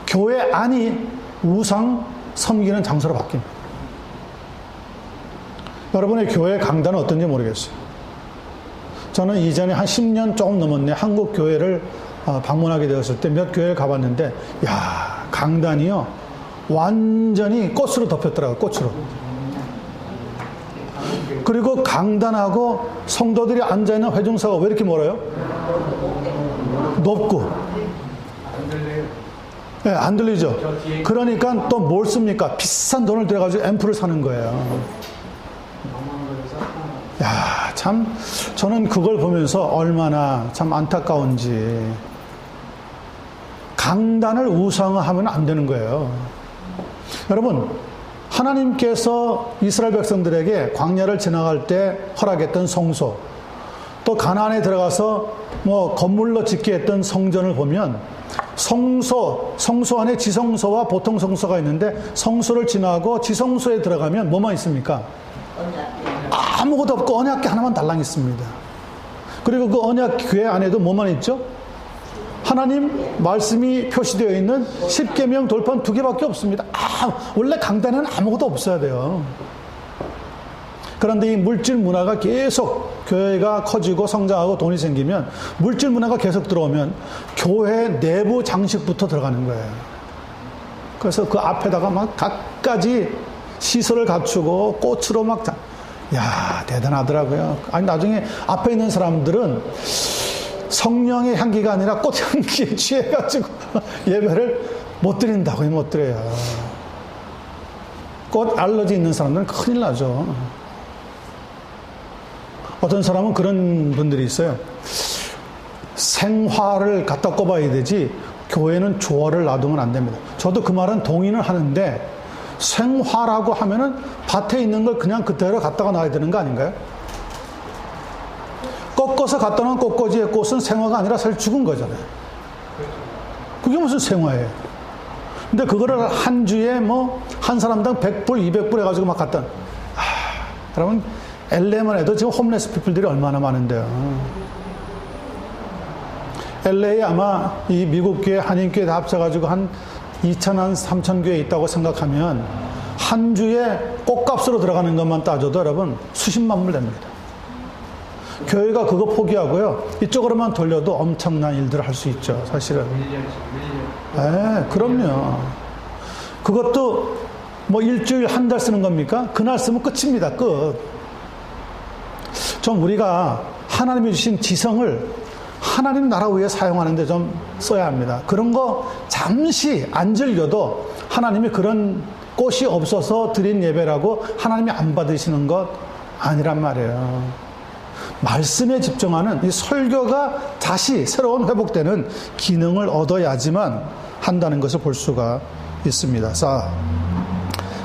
교회 안이 우상 섬기는 장소로 바뀝니다. 여러분의 교회 강단은 어떤지 모르겠어요. 저는 이전에 한 10년 조금 넘었네. 한국 교회를 방문하게 되었을 때 몇 교회를 가봤는데, 야, 강단이요. 완전히 꽃으로 덮였더라고요. 꽃으로. 그리고 강단하고 성도들이 앉아있는 회중사가 왜 이렇게 멀어요? 높고. 네, 안 들리죠? 그러니까 또 뭘 씁니까? 비싼 돈을 들여가지고 앰프를 사는 거예요. 야, 참, 저는 그걸 보면서 얼마나 참 안타까운지. 강단을 우상화하면 안 되는 거예요. 여러분, 하나님께서 이스라엘 백성들에게 광야를 지나갈 때 허락했던 성소, 또 가나안에 들어가서 뭐 건물로 짓게 했던 성전을 보면 성소 안에 지성소와 보통 성소가 있는데 성소를 지나고 지성소에 들어가면 뭐만 있습니까? 아무것도 없고 언약궤 하나만 달랑 있습니다. 그리고 그 언약궤 안에도 뭐만 있죠? 하나님 말씀이 표시되어 있는 10계명 돌판 2개밖에 없습니다. 원래 강단에는 아무것도 없어야 돼요. 그런데 이 물질 문화가 계속 교회가 커지고 성장하고 돈이 생기면 물질 문화가 계속 들어오면 교회 내부 장식부터 들어가는 거예요. 그래서 그 앞에다가 막 갖가지 시설을 갖추고 꽃으로 막 야, 대단하더라고요. 아니 나중에 앞에 있는 사람들은 성령의 향기가 아니라 꽃향기에 취해가지고 예배를 못 드린다고요. 못 드려요. 꽃 알러지 있는 사람들은 큰일 나죠. 어떤 사람은 그런 분들이 있어요. 생화를 갖다 꼽아야 되지 교회는 조화를 놔두면 안 됩니다. 저도 그 말은 동의는 하는데 생화라고 하면은 밭에 있는 걸 그냥 그대로 갖다가 놔야 되는 거 아닌가요? 꺾어서 갖다 놓은 꽃꽂이의 꽃은 생화가 아니라 사실 죽은 거잖아요. 그게 무슨 생화예요? 근데 그거를 한 주에 뭐 한 사람당 100불, 200불 해가지고 막 갖다. 여러분 LA만 해도 지금 홈레스 피플들이 얼마나 많은데요. LA에 아마 이 미국 교회, 한인 교회 다 합쳐가지고 한 2,000, 3,000 교회 있다고 생각하면 한 주에 꽃값으로 들어가는 것만 따져도 여러분 수십만 불 됩니다. 교회가 그거 포기하고요. 이쪽으로만 돌려도 엄청난 일들을 할 수 있죠. 사실은. 네, 그럼요. 그것도 뭐 일주일, 한 달 쓰는 겁니까? 그날 쓰면 끝입니다. 끝. 좀 우리가 하나님이 주신 지성을 하나님 나라 위해 사용하는데 좀 써야 합니다. 그런 거 잠시 안 즐겨도 하나님이 그런 꽃이 없어서 드린 예배라고 하나님이 안 받으시는 것 아니란 말이에요. 말씀에 집중하는 이 설교가 다시 새로운 회복되는 기능을 얻어야지만 한다는 것을 볼 수가 있습니다.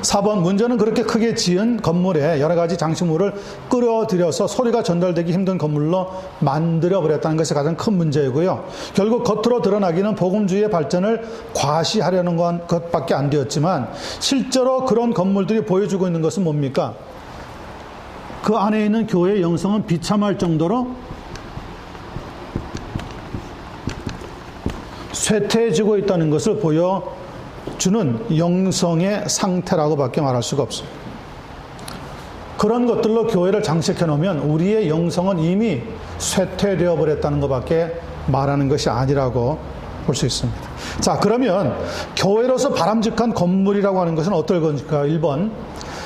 4번 문제는 그렇게 크게 지은 건물에 여러 가지 장식물을 끌어들여서 소리가 전달되기 힘든 건물로 만들어버렸다는 것이 가장 큰 문제이고요. 결국 겉으로 드러나기는 복음주의의 발전을 과시하려는 것밖에 안 되었지만 실제로 그런 건물들이 보여주고 있는 것은 뭡니까? 그 안에 있는 교회의 영성은 비참할 정도로 쇠퇴해지고 있다는 것을 보여주는 영성의 상태라고 밖에 말할 수가 없습니다. 그런 것들로 교회를 장식해 놓으면 우리의 영성은 이미 쇠퇴되어 버렸다는 것밖에 말하는 것이 아니라고 볼 수 있습니다. 자, 그러면 교회로서 바람직한 건물이라고 하는 것은 어떨 것일까? 1번,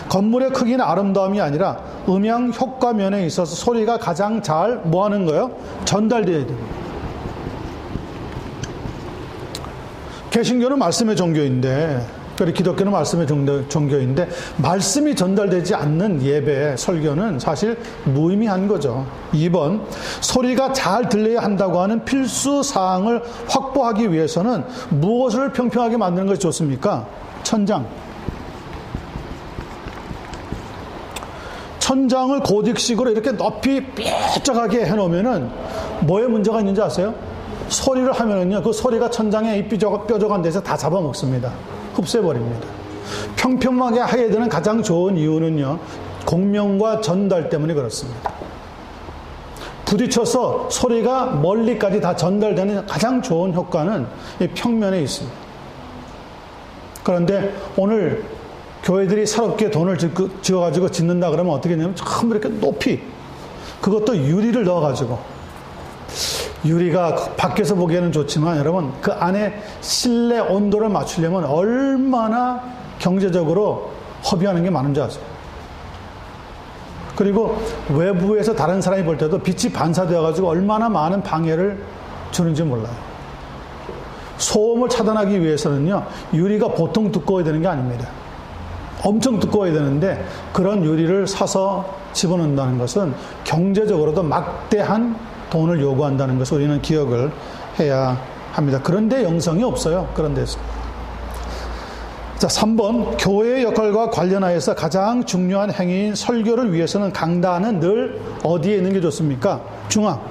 건물의 크기나 아름다움이 아니라 음향 효과 면에 있어서 소리가 가장 잘 뭐 하는 거예요? 전달되어야 됩니다. 개신교는 말씀의 종교인데, 그리고 기독교는 말씀의 종교인데 말씀이 전달되지 않는 예배, 설교는 사실 무의미한 거죠. 2번, 소리가 잘 들려야 한다고 하는 필수 사항을 확보하기 위해서는 무엇을 평평하게 만드는 것이 좋습니까? 천장을 고딕식으로 이렇게 높이 뾰족하게 해놓으면은 뭐에 문제가 있는지 아세요? 소리를 하면은요, 그 소리가 천장에 이 뾰족한 데서 다 잡아먹습니다. 흡수해버립니다. 평평하게 해야 되는 가장 좋은 이유는요, 공명과 전달 때문에 그렇습니다. 부딪혀서 소리가 멀리까지 다 전달되는 가장 좋은 효과는 이 평면에 있습니다. 그런데 오늘 교회들이 새롭게 돈을 지어가지고 짓는다 그러면 어떻게 되냐면 전부 이렇게 높이, 그것도 유리를 넣어가지고 유리가 밖에서 보기에는 좋지만 여러분 그 안에 실내 온도를 맞추려면 얼마나 경제적으로 허비하는 게 많은지 아세요? 그리고 외부에서 다른 사람이 볼 때도 빛이 반사되어 가지고 얼마나 많은 방해를 주는지 몰라요. 소음을 차단하기 위해서는요, 유리가 보통 두꺼워야 되는 게 아닙니다. 엄청 두꺼워야 되는데 그런 유리를 사서 집어넣는다는 것은 경제적으로도 막대한 돈을 요구한다는 것을 우리는 기억을 해야 합니다. 그런데 영성이 없어요. 그런 데서. 자, 3번. 교회의 역할과 관련하여서 가장 중요한 행위인 설교를 위해서는 강단은 늘 어디에 있는 게 좋습니까? 중앙.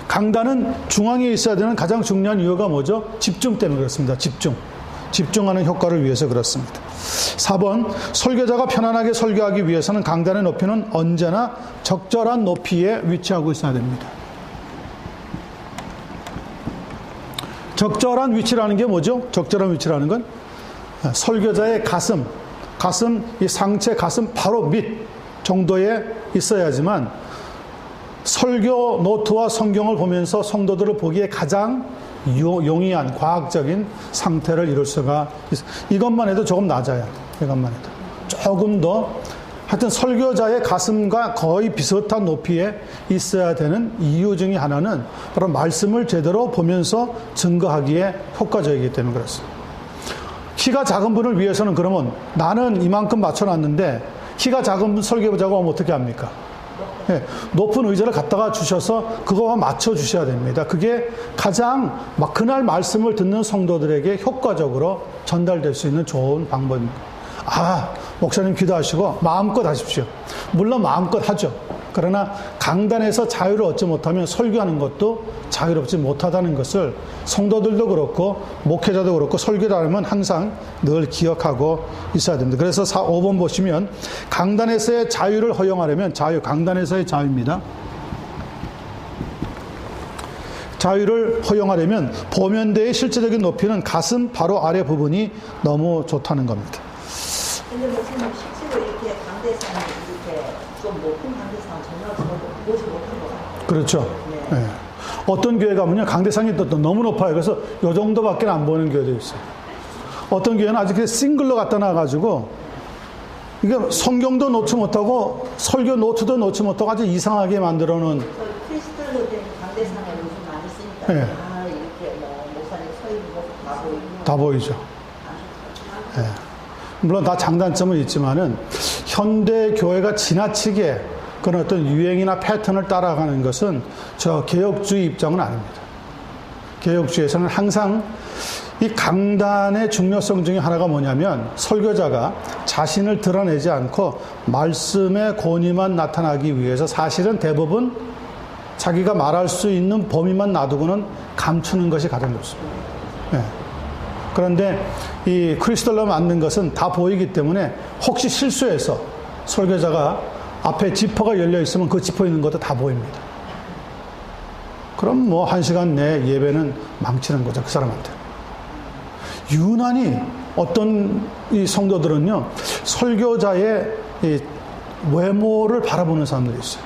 강단은 중앙에 있어야 되는 가장 중요한 이유가 뭐죠? 집중 때문에 그렇습니다. 집중하는 효과를 위해서 그렇습니다. 4번. 설교자가 편안하게 설교하기 위해서는 강단의 높이는 언제나 적절한 높이에 위치하고 있어야 됩니다. 적절한 위치라는 게 뭐죠? 적절한 위치라는 건 설교자의 가슴, 이 상체 가슴 바로 밑 정도에 있어야지만 설교 노트와 성경을 보면서 성도들을 보기에 가장 용이한 과학적인 상태를 이룰 수가 있어요. 이것만 해도 조금 낮아요. 이것만 해도. 조금 더 하여튼 설교자의 가슴과 거의 비슷한 높이에 있어야 되는 이유 중에 하나는 바로 말씀을 제대로 보면서 증거하기에 효과적이기 때문에 그렇습니다. 키가 작은 분을 위해서는 그러면 나는 이만큼 맞춰놨는데 키가 작은 분 설교자가 오면 어떻게 합니까? 네, 높은 의자를 갖다가 주셔서 그거와 맞춰 주셔야 됩니다. 그게 가장 그날 말씀을 듣는 성도들에게 효과적으로 전달될 수 있는 좋은 방법입니다. 목사님 기도하시고 마음껏 하십시오. 물론 마음껏 하죠. 그러나 강단에서 자유를 얻지 못하면 설교하는 것도 자유롭지 못하다는 것을 성도들도 그렇고 목회자도 그렇고 설교자라면 항상 늘 기억하고 있어야 됩니다. 그래서 5번 보시면 강단에서의 자유를 허용하려면 강단에서의 자유입니다. 자유를 허용하려면 보면대의 실제적인 높이는 가슴 바로 아래 부분이 너무 좋다는 겁니다. 근데 목사님 실제로 이렇게 강대상이 이렇게 좀 높은 강대상 정말 보지 못한 것 같아요. 그렇죠. 네. 네. 어떤 교회 가면요 강대상이 또 너무 높아요. 그래서 요 정도밖에 안 보이는 교회도 있어요. 어떤 교회는 아직 싱글로 갖다 놔가지고 이게 성경도 놓지 못하고 설교 노트도 놓지 못하고 아주 이상하게 만들어 놓은. 크리스탈로 된 강대상을 요즘 많이 쓰니까 네. 이렇게 목사님 서 있는 모습 다 보이고. 다 보이죠. 네. 물론 다 장단점은 있지만은 현대 교회가 지나치게 그런 어떤 유행이나 패턴을 따라가는 것은 저 개혁주의 입장은 아닙니다. 개혁주의에서는 항상 이 강단의 중요성 중에 하나가 뭐냐면 설교자가 자신을 드러내지 않고 말씀의 권위만 나타나기 위해서 사실은 대부분 자기가 말할 수 있는 범위만 놔두고는 감추는 것이 가장 좋습니다. 네. 그런데 이 크리스탈로 만든 것은 다 보이기 때문에 혹시 실수해서 설교자가 앞에 지퍼가 열려 있으면 그 지퍼 있는 것도 다 보입니다. 그럼 1시간 내 예배는 망치는 거죠, 그 사람한테. 유난히 어떤 이 성도들은요, 설교자의 이 외모를 바라보는 사람들이 있어요.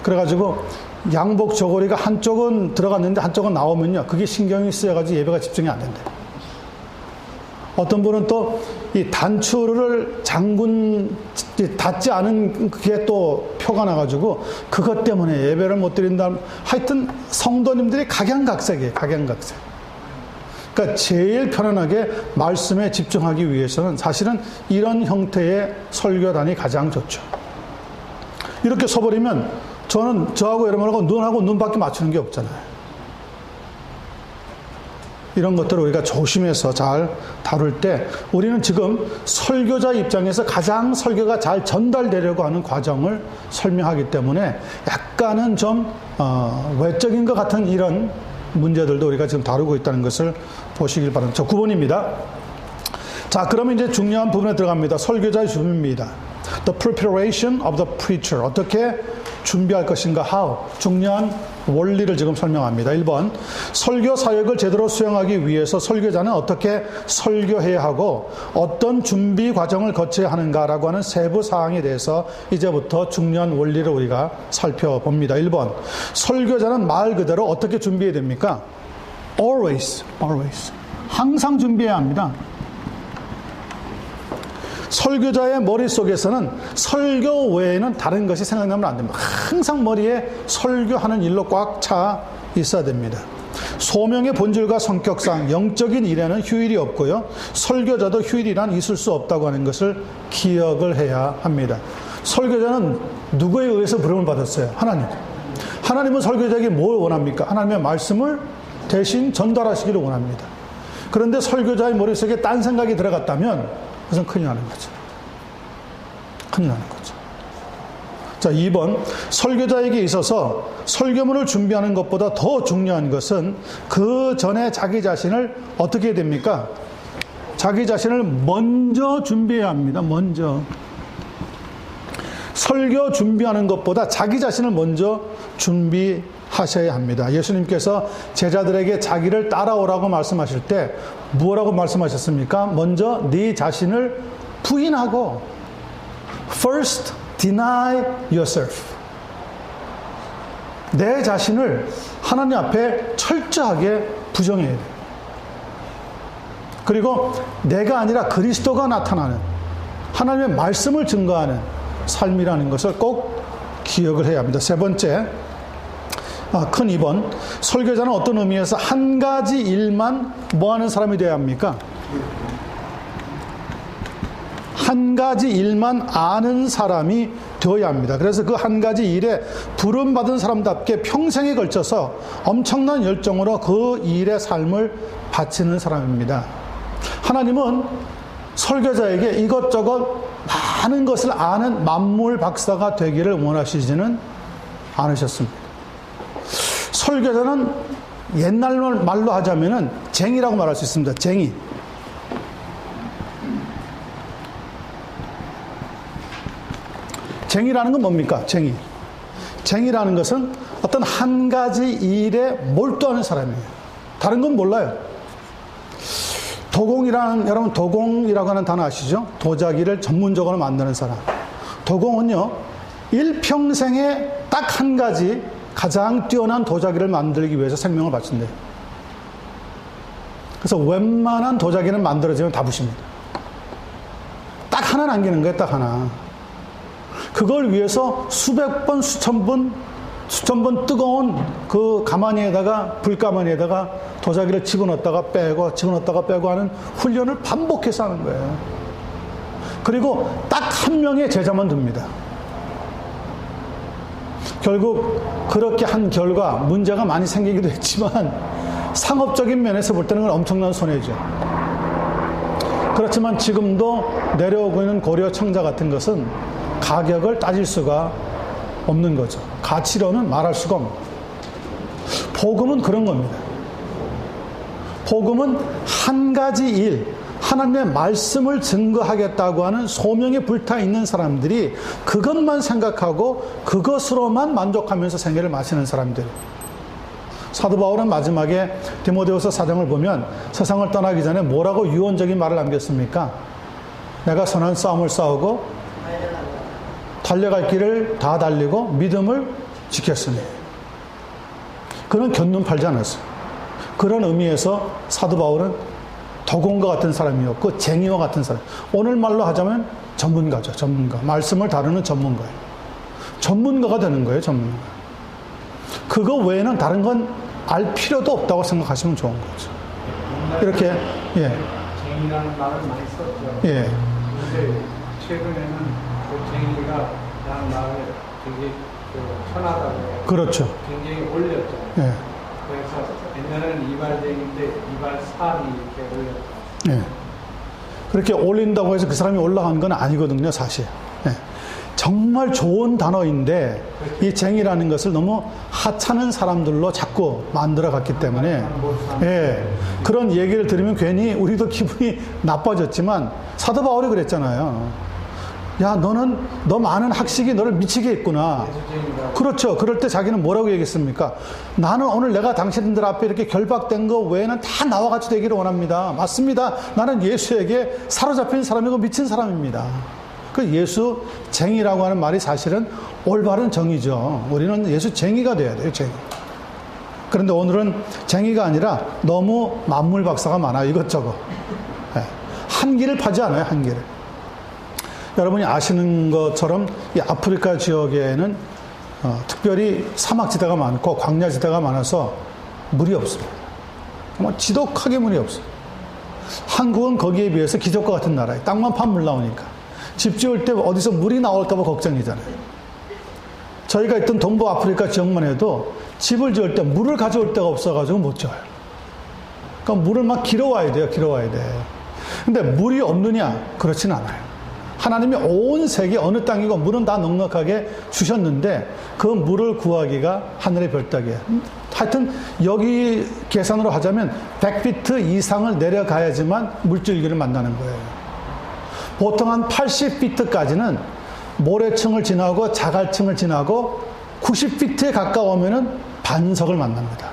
그래가지고 양복 저고리가 한쪽은 들어갔는데 한쪽은 나오면요, 그게 신경이 쓰여가지고 예배가 집중이 안 된대요. 어떤 분은 또 이 단추를 닫지 않은 그게 또 표가 나가지고 그것 때문에 예배를 못 드린다. 하여튼 성도님들이 각양각색이에요. 각양각색. 그러니까 제일 편안하게 말씀에 집중하기 위해서는 사실은 이런 형태의 설교단이 가장 좋죠. 이렇게 서버리면 저하고 여러분하고 눈하고 눈밖에 맞추는 게 없잖아요. 이런 것들을 우리가 조심해서 잘 다룰 때 우리는 지금 설교자 입장에서 가장 설교가 잘 전달되려고 하는 과정을 설명하기 때문에 약간은 좀 외적인 것 같은 이런 문제들도 우리가 지금 다루고 있다는 것을 보시길 바랍니다. 저 9번입니다. 자, 그러면 이제 중요한 부분에 들어갑니다. 설교자의 준비입니다. The preparation of the preacher. 어떻게 준비할 것인가? how. 중요한 원리를 지금 설명합니다. 1번, 설교 사역을 제대로 수행하기 위해서 설교자는 어떻게 설교해야 하고 어떤 준비 과정을 거쳐야 하는가라고 하는 세부 사항에 대해서 이제부터 중요한 원리를 우리가 살펴봅니다. 1번, 설교자는 말 그대로 어떻게 준비해야 됩니까? always. 항상 준비해야 합니다. 설교자의 머릿속에서는 설교 외에는 다른 것이 생각나면 안 됩니다. 항상 머리에 설교하는 일로 꽉 차 있어야 됩니다. 소명의 본질과 성격상 영적인 일에는 휴일이 없고요. 설교자도 휴일이란 있을 수 없다고 하는 것을 기억을 해야 합니다. 설교자는 누구에 의해서 부름을 받았어요? 하나님. 하나님은 설교자에게 뭘 원합니까? 하나님의 말씀을 대신 전달하시기를 원합니다. 그런데 설교자의 머릿속에 딴 생각이 들어갔다면 그것은 큰일 나는 거죠. 큰일 나는 거죠. 자, 2번. 설교자에게 있어서 설교문을 준비하는 것보다 더 중요한 것은 그 전에 자기 자신을 어떻게 해야 됩니까? 자기 자신을 먼저 준비해야 합니다. 먼저. 설교 준비하는 것보다 자기 자신을 먼저 준비하셔야 합니다. 예수님께서 제자들에게 자기를 따라오라고 말씀하실 때 뭐라고 말씀하셨습니까? 먼저 네 자신을 부인하고 first deny yourself. 내 자신을 하나님 앞에 철저하게 부정해야 돼요. 그리고 내가 아니라 그리스도가 나타나는 하나님의 말씀을 증거하는 삶이라는 것을 꼭 기억을 해야 합니다. 세 번째, 큰 2번. 설교자는 어떤 의미에서 한 가지 일만 뭐 하는 사람이 되어야 합니까? 한 가지 일만 아는 사람이 되어야 합니다. 그래서 그 한 가지 일에 부름받은 사람답게 평생에 걸쳐서 엄청난 열정으로 그 일의 삶을 바치는 사람입니다. 하나님은 설교자에게 이것저것 많은 것을 아는 만물 박사가 되기를 원하시지는 않으셨습니다. 설교자는 옛날 말로 하자면은 쟁이라고 말할 수 있습니다. 쟁이. 쟁이라는 건 뭡니까? 쟁이. 쟁이라는 것은 어떤 한 가지 일에 몰두하는 사람이에요. 다른 건 몰라요. 여러분 도공이라고 하는 단어 아시죠? 도자기를 전문적으로 만드는 사람. 도공은요, 일평생에 딱 한 가지 가장 뛰어난 도자기를 만들기 위해서 생명을 바친대요. 그래서 웬만한 도자기는 만들어지면 다 부십니다. 딱 하나 남기는 거예요, 딱 하나. 그걸 위해서 수백 번, 수천 번 뜨거운 그 불가마니에다가 도자기를 집어넣었다가 빼고 하는 훈련을 반복해서 하는 거예요. 그리고 딱 한 명의 제자만 둡니다. 결국 그렇게 한 결과 문제가 많이 생기기도 했지만 상업적인 면에서 볼 때는 엄청난 손해죠. 그렇지만 지금도 내려오고 있는 고려 청자 같은 것은 가격을 따질 수가 없는 거죠. 가치로는 말할 수가 없는 거죠. 복음은 그런 겁니다. 복음은 한 가지 일, 하나님의 말씀을 증거하겠다고 하는 소명에 불타있는 사람들이 그것만 생각하고 그것으로만 만족하면서 생애를 마치는 사람들. 사도 바울은 마지막에 디모데후서 4장을 보면 세상을 떠나기 전에 뭐라고 유언적인 말을 남겼습니까? 내가 선한 싸움을 싸우고 달려갈 길을 다 달리고 믿음을 지켰으니. 그는 견눈 팔지 않았어요. 그런 의미에서 사도 바울은 도공과 같은 사람이었고 쟁이와 같은 사람. 오늘 말로 하자면 전문가죠. 전문가. 말씀을 다루는 전문가예요. 전문가가 되는 거예요. 전문가. 그거 외에는 다른 건 알 필요도 없다고 생각하시면 좋은 거죠. 이렇게 쟁이라는 말을 많이 썼죠. 예. 근데 최근에는 그 쟁이가 말을 되게 편하다고 해요. 그렇죠. 굉장히 올렸죠. 예. 그래서 옛날에는 이발쟁인데 이발사이 이렇게 올렸죠. 예. 그렇게 올린다고 해서 그 사람이 올라간 건 아니거든요, 사실. 예. 정말 좋은 단어인데 이 쟁이라는 것을 너무 하찮은 사람들로 자꾸 만들어 갔기 때문에 그런 얘기를 들으면 괜히 우리도 기분이 나빠졌지만 사도 바울이 그랬잖아요. 야, 너 많은 학식이 너를 미치게 했구나. 예수쟁이라고. 그렇죠. 그럴 때 자기는 뭐라고 얘기했습니까? 나는 오늘 내가 당신들 앞에 이렇게 결박된 거 외에는 다 나와 같이 되기를 원합니다. 맞습니다. 나는 예수에게 사로잡힌 사람이고 미친 사람입니다. 그 예수쟁이라고 하는 말이 사실은 올바른 정의죠. 우리는 예수쟁이가 돼야 돼요, 쟁이. 그런데 오늘은 쟁이가 아니라 너무 만물 박사가 많아요, 이것저것. 네. 한 길을 파지 않아요, 한 길을. 여러분이 아시는 것처럼 이 아프리카 지역에는 특별히 사막지대가 많고 광야지대가 많아서 물이 없습니다. 정말 지독하게 물이 없어요. 한국은 거기에 비해서 기적과 같은 나라예요. 땅만 파면 물 나오니까. 집 지을 때 어디서 물이 나올까 봐 걱정이잖아요. 저희가 있던 동부 아프리카 지역만 해도 집을 지을 때 물을 가져올 데가 없어가지고 못 지어요. 그러니까 물을 막 길어와야 돼요. 길어와야 돼. 근데 물이 없느냐? 그렇진 않아요. 하나님이 온 세계 어느 땅이고 물은 다 넉넉하게 주셨는데 그 물을 구하기가 하늘의 별따기예요. 하여튼 여기 계산으로 하자면 100피트 이상을 내려가야지만 물줄기를 만나는 거예요. 보통 한 80피트까지는 모래층을 지나고 자갈층을 지나고 90피트에 가까우면은 반석을 만납니다.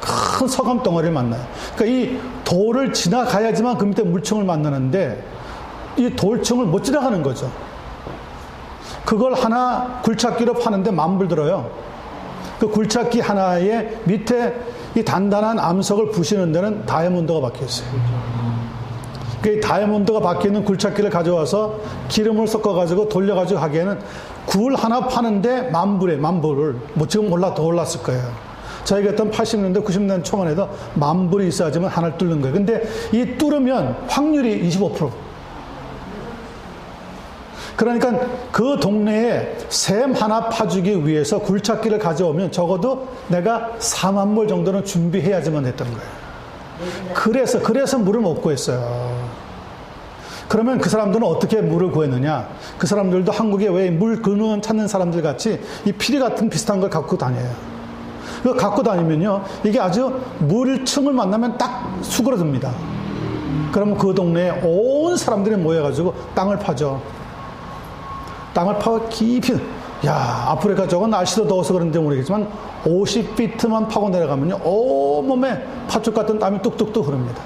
큰 서감 덩어리를 만나요. 그러니까 이 돌을 지나가야지만 그 밑에 물층을 만나는데 이 돌층을 못 지나가는 거죠. 그걸 하나 굴착기로 파는데 만불 들어요. 그 굴착기 하나에 밑에 이 단단한 암석을 부시는 데는 다이아몬드가 박혀 있어요. 그 다이아몬드가 박혀 있는 굴착기를 가져와서 기름을 섞어가지고 돌려가지고 하기에는 굴 하나 파는데 만불을 뭐 지금 더 올랐을 거예요. 저희가 했던 80년대, 90년대 초반에 해도 만불이 있어야지만 하나를 뚫는 거예요. 근데 이 뚫으면 확률이 25%. 그러니까 그 동네에 샘 하나 파주기 위해서 굴착기를 가져오면 적어도 내가 4만 불 정도는 준비해야지만 했던 거예요. 그래서 물을 못 구했어요. 그러면 그 사람들은 어떻게 물을 구했느냐? 그 사람들도 한국에 왜 물 근원 찾는 사람들 같이 이 피리 같은 비슷한 걸 갖고 다녀요. 그거 갖고 다니면요, 이게 아주 물층을 만나면 딱 수그러듭니다. 그러면 그 동네에 온 사람들이 모여가지고 땅을 파죠. 땅을 파고 깊이, 야, 아프리카 쪽은 날씨도 더워서 그런지 모르겠지만 50피트만 파고 내려가면요, 온몸에 팥죽 같은 땀이 뚝뚝뚝 흐릅니다.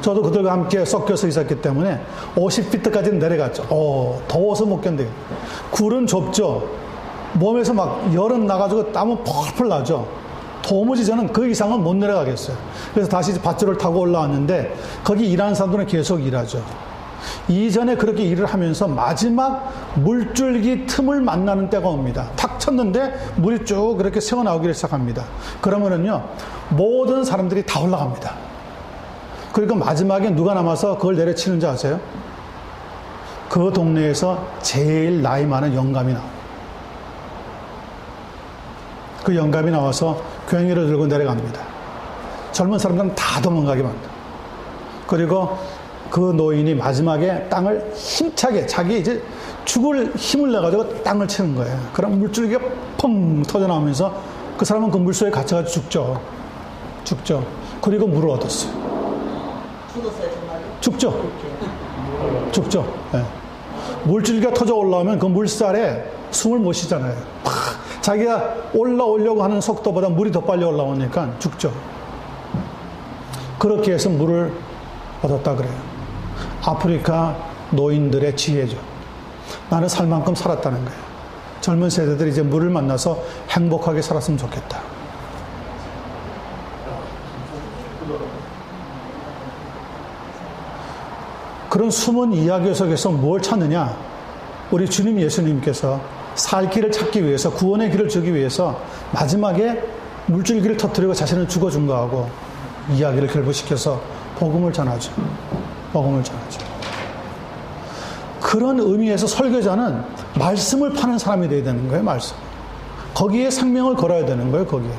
저도 그들과 함께 섞여서 있었기 때문에 50피트까지는 내려갔죠. 더워서 못 견뎌요. 굴은 좁죠. 몸에서 막 열은 나가지고 땀은 펄펄 나죠. 도무지 저는 그 이상은 못 내려가겠어요. 그래서 다시 밧줄을 타고 올라왔는데 거기 일하는 사람들은 계속 일하죠. 이전에 그렇게 일을 하면서 마지막 물줄기 틈을 만나는 때가 옵니다. 탁 쳤는데 물이 쭉 그렇게 새어나오기 시작합니다. 그러면은요, 모든 사람들이 다 올라갑니다. 그리고 마지막에 누가 남아서 그걸 내려치는지 아세요? 그 동네에서 제일 나이 많은 영감이 나와요. 그 영감이 나와서 괭이를 들고 내려갑니다. 젊은 사람들은 다 도망가게 만듭니다. 그리고 그 노인이 마지막에 땅을 힘차게 자기 이제 죽을 힘을 내가지고 땅을 치는 거예요. 그럼 물줄기가 펑 터져나오면서 그 사람은 그 물속에 갇혀가지고 죽죠. 그리고 물을 얻었어요. 죽었어요, 정말로? 죽죠. 네. 물줄기가 터져 올라오면 그 물살에 숨을 못 쉬잖아요. 자기가 올라오려고 하는 속도보다 물이 더 빨리 올라오니까 죽죠. 그렇게 해서 물을 얻었다 그래요. 아프리카 노인들의 지혜죠. 나는 살 만큼 살았다는 거예요. 젊은 세대들이 이제 물을 만나서 행복하게 살았으면 좋겠다. 그런 숨은 이야기 속에서 뭘 찾느냐? 우리 주님 예수님께서 살 길을 찾기 위해서, 구원의 길을 주기 위해서 마지막에 물줄기를 터뜨리고 자신을 죽어준 거하고 이야기를 결부시켜서 복음을 전하죠. 복음을 전하죠. 그런 의미에서 설교자는 말씀을 파는 사람이 돼야 되는 거예요, 말씀. 거기에 생명을 걸어야 되는 거예요, 거기에.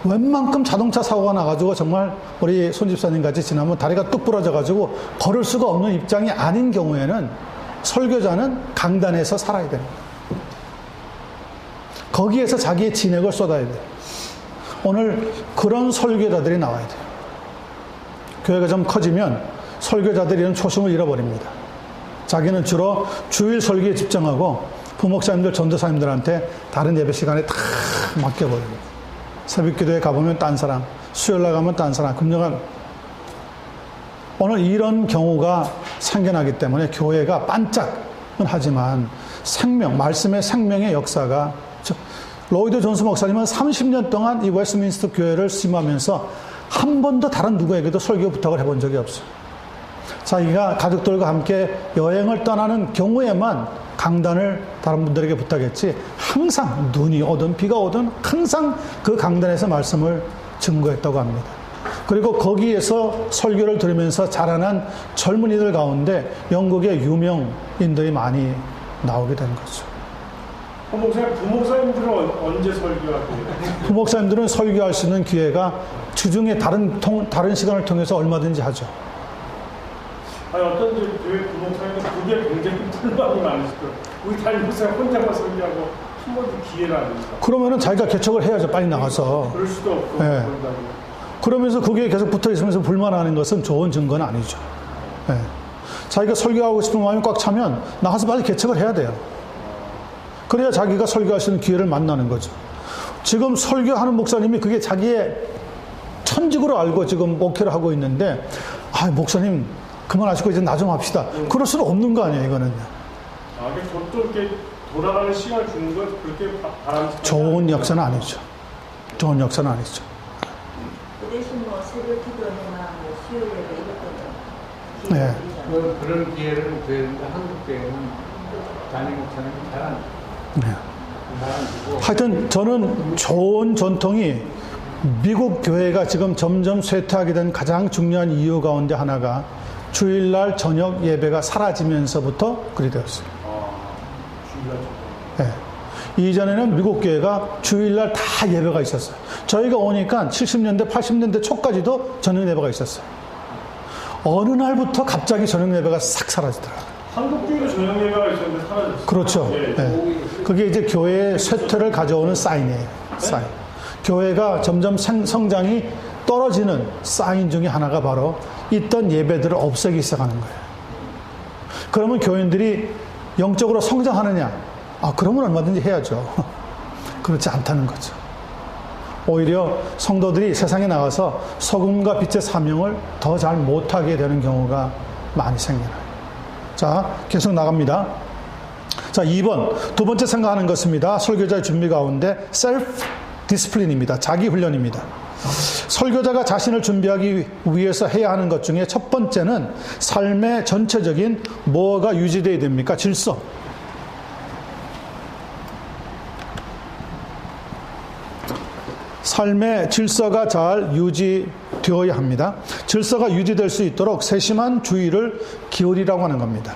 웬만큼 자동차 사고가 나가지고 정말 우리 손 집사님 같이 지나면 다리가 뚝 부러져가지고 걸을 수가 없는 입장이 아닌 경우에는 설교자는 강단에서 살아야 됩니다. 거기에서 자기의 진액을 쏟아야 돼요. 오늘 그런 설교자들이 나와야 돼요. 교회가 좀 커지면 설교자들이 이런 초심을 잃어버립니다. 자기는 주로 주일 설교에 집중하고 부목사님들, 전도사님들한테 다른 예배 시간에 다 맡겨버려요. 새벽 기도에 가보면 딴 사람, 수요일날 가면 딴 사람, 금요일 오늘 이런 경우가 생겨나기 때문에 교회가 반짝은 하지만 생명, 말씀의 생명의 역사가 로이드 존스 목사님은 30년 동안 이 웨스트민스터 교회를 심하면서 한 번도 다른 누구에게도 설교 부탁을 해본 적이 없어요. 자기가 가족들과 함께 여행을 떠나는 경우에만 강단을 다른 분들에게 부탁했지 항상 눈이 오든 비가 오든 항상 그 강단에서 말씀을 증거했다고 합니다. 그리고 거기에서 설교를 들으면서 자라난 젊은이들 가운데 영국의 유명인들이 많이 나오게 된 거죠. 부목사님들은 언제 설교하세요? 부목사님들은 설교할 수 있는 기회가 주중에 다른 시간을 통해서 얼마든지 하죠. 아니 어떤 교회 부목사님은 그게 굉장히 불만이 많으실 거예요. 우리 담임 목사님 혼자만 설교하고 한 번도 기회를 안 주죠. 그러면은 자기가 개척을 해야죠. 빨리 나가서. 그럴 수도 없고 네. 그런다고. 그러면서 그게 계속 붙어 있으면서 불만하는 것은 좋은 증거는 아니죠. 네. 자기가 설교하고 싶은 마음이 꽉 차면 나가서 빨리 개척을 해야 돼요. 그래야 자기가 설교할 수 있는 기회를 만나는 거죠. 지금 설교하는 목사님이 그게 자기의 천직으로 알고 지금 목회를 하고 있는데, 아, 목사님 그만하시고 이제 나 좀 합시다. 그럴 수는 없는 거 아니에요, 이거는. 또 이렇게 돌아가는 시간을 주는 건 그렇게 바람직하지 좋은 역사는 아니죠. 좋은 역사는 아니죠. 그 대신 뭐 새벽 기도회나 뭐 수요일 예배 이런 거는 네. 기회를 그런 기회를 드리는데 한국 교회는 담임 목사님이 잘안 네. 주고. 하여튼 저는 좋은 전통이 미국 교회가 지금 점점 쇠퇴하게 된 가장 중요한 이유 가운데 하나가 주일날 저녁 예배가 사라지면서부터 그리 되었어요. 네. 이전에는 미국 교회가 주일날 다 예배가 있었어요. 저희가 오니까 70년대, 80년대 초까지도 저녁 예배가 있었어요. 어느 날부터 갑자기 저녁 예배가 싹 사라지더라고요. 한국 교회도 저녁 예배가 있었는데 사라졌어요. 그렇죠. 네. 네. 그게 이제 교회의 쇠퇴를 가져오는 사인이에요. 사인. 교회가 점점 성장이 떨어지는 사인 중에 하나가 바로 있던 예배들을 없애기 시작하는 거예요. 그러면 교인들이 영적으로 성장하느냐? 아, 그러면 얼마든지 해야죠. 그렇지 않다는 거죠. 오히려 성도들이 세상에 나가서 소금과 빛의 사명을 더 잘 못하게 되는 경우가 많이 생겨나요. 자, 계속 나갑니다. 자, 2번. 두 번째 생각하는 것입니다. 설교자의 준비 가운데 셀프 디스플린입니다. 자기 훈련입니다. 설교자가 자신을 준비하기 위해서 해야 하는 것 중에 첫 번째는 삶의 전체적인 뭐가 유지되어야 됩니까? 질서. 삶의 질서가 잘 유지되어야 합니다. 질서가 유지될 수 있도록 세심한 주의를 기울이라고 하는 겁니다.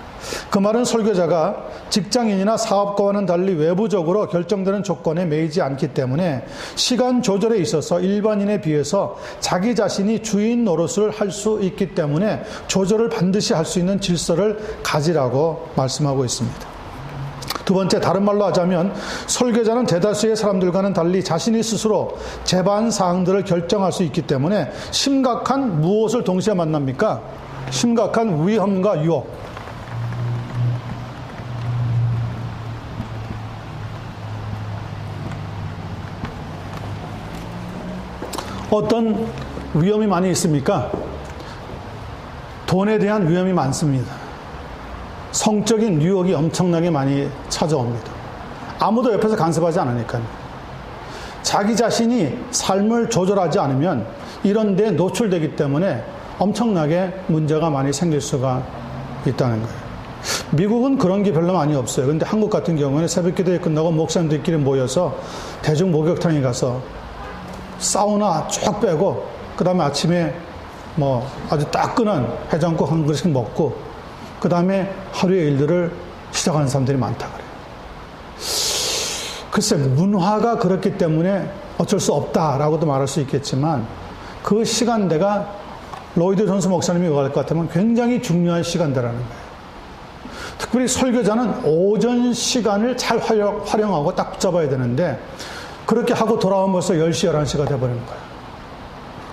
그 말은 설교자가 직장인이나 사업가와는 달리 외부적으로 결정되는 조건에 매이지 않기 때문에 시간 조절에 있어서 일반인에 비해서 자기 자신이 주인 노릇을 할 수 있기 때문에 조절을 반드시 할 수 있는 질서를 가지라고 말씀하고 있습니다. 두 번째, 다른 말로 하자면 설교자는 대다수의 사람들과는 달리 자신이 스스로 제반 사항들을 결정할 수 있기 때문에 심각한 무엇을 동시에 만납니까? 심각한 위험과 유혹. 어떤 위험이 많이 있습니까? 돈에 대한 위험이 많습니다. 성적인 유혹이 엄청나게 많이 찾아옵니다. 아무도 옆에서 간섭하지 않으니까요. 자기 자신이 삶을 조절하지 않으면 이런 데 노출되기 때문에 엄청나게 문제가 많이 생길 수가 있다는 거예요. 미국은 그런 게 별로 많이 없어요. 근데 한국 같은 경우는 새벽 기도회 끝나고 목사님들끼리 모여서 대중 목욕탕에 가서 사우나 쭉 빼고 그 다음에 아침에 뭐 아주 따끈한 해장국 한 그릇씩 먹고 그 다음에 하루의 일들을 시작하는 사람들이 많다 그래요. 글쎄, 문화가 그렇기 때문에 어쩔 수 없다라고도 말할 수 있겠지만 그 시간대가 로이드 존스 목사님이 얘기할 것 같으면 굉장히 중요한 시간대라는 거예요. 특별히 설교자는 오전 시간을 잘 활용하고 딱 붙잡아야 되는데 그렇게 하고 돌아오면 벌써 10시, 11시가 돼버리는 거예요.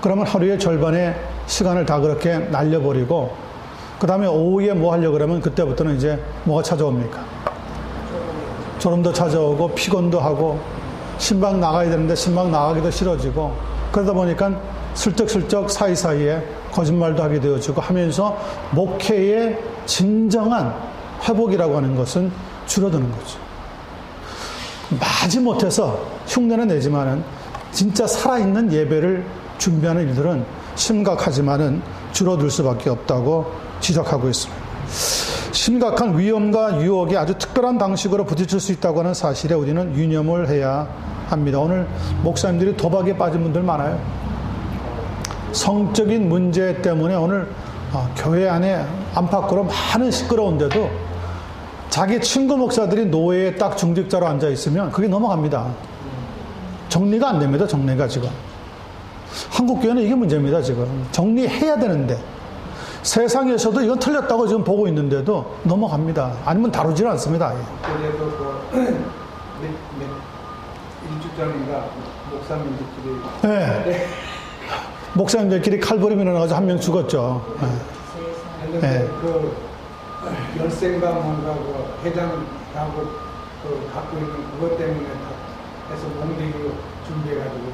그러면 하루의 절반의 시간을 다 그렇게 날려버리고 그 다음에 오후에 뭐 하려고 그러면 그때부터는 이제 뭐가 찾아옵니까? 졸음도 찾아오고 피곤도 하고 신방 나가야 되는데 신방 나가기도 싫어지고 그러다 보니까 슬쩍슬쩍 사이사이에 거짓말도 하게 되어지고 하면서 목회의 진정한 회복이라고 하는 것은 줄어드는 거죠. 마지못해서 흉내는 내지만은 진짜 살아있는 예배를 준비하는 일들은 심각하지만은 줄어들 수밖에 없다고 지적하고 있습니다. 심각한 위험과 유혹에 아주 특별한 방식으로 부딪힐 수 있다고 하는 사실에 우리는 유념을 해야 합니다. 오늘 목사님들이 도박에 빠진 분들 많아요. 성적인 문제 때문에 오늘 교회 안에 안팎으로 많은 시끄러운데도 자기 친구 목사들이 노예에 딱 중직자로 앉아 있으면 그게 넘어갑니다. 정리가 안 됩니다. 정리가 지금. 한국교회는 이게 문제입니다. 지금. 정리해야 되는데 세상에서도 이건 틀렸다고 지금 보고 있는데도 넘어갑니다. 아니면 다루질 않습니다. 아예. 그래도 일주 전인가 목사님들끼리 네. 목사님들끼리 칼부림이 일어나서 한 명 죽었죠. 했는데 그 열쇠인가 뭔가 그 회장하고 그 갖고 있는 그것 때문에 다 해서 몽둥이로 준비해가지고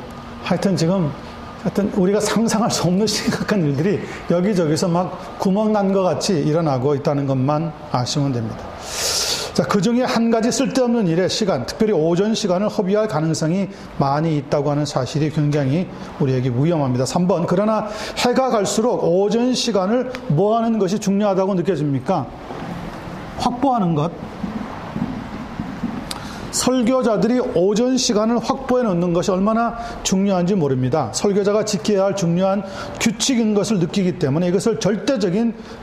하여튼 우리가 상상할 수 없는 심각한 일들이 여기저기서 막 구멍 난 것 같이 일어나고 있다는 것만 아시면 됩니다. 자, 그 중에 한 가지 쓸데없는 일의 시간, 특별히 오전 시간을 허비할 가능성이 많이 있다고 하는 사실이 굉장히 우리에게 위험합니다. 3번, 그러나 해가 갈수록 오전 시간을 뭐 하는 것이 중요하다고 느껴집니까? 확보하는 것. 설교자들이 오전 시간을 확보해 놓는 것이 얼마나 중요한지 모릅니다. 설교자가 지켜야 할 중요한 규칙인 것을 느끼기 때문에 이것을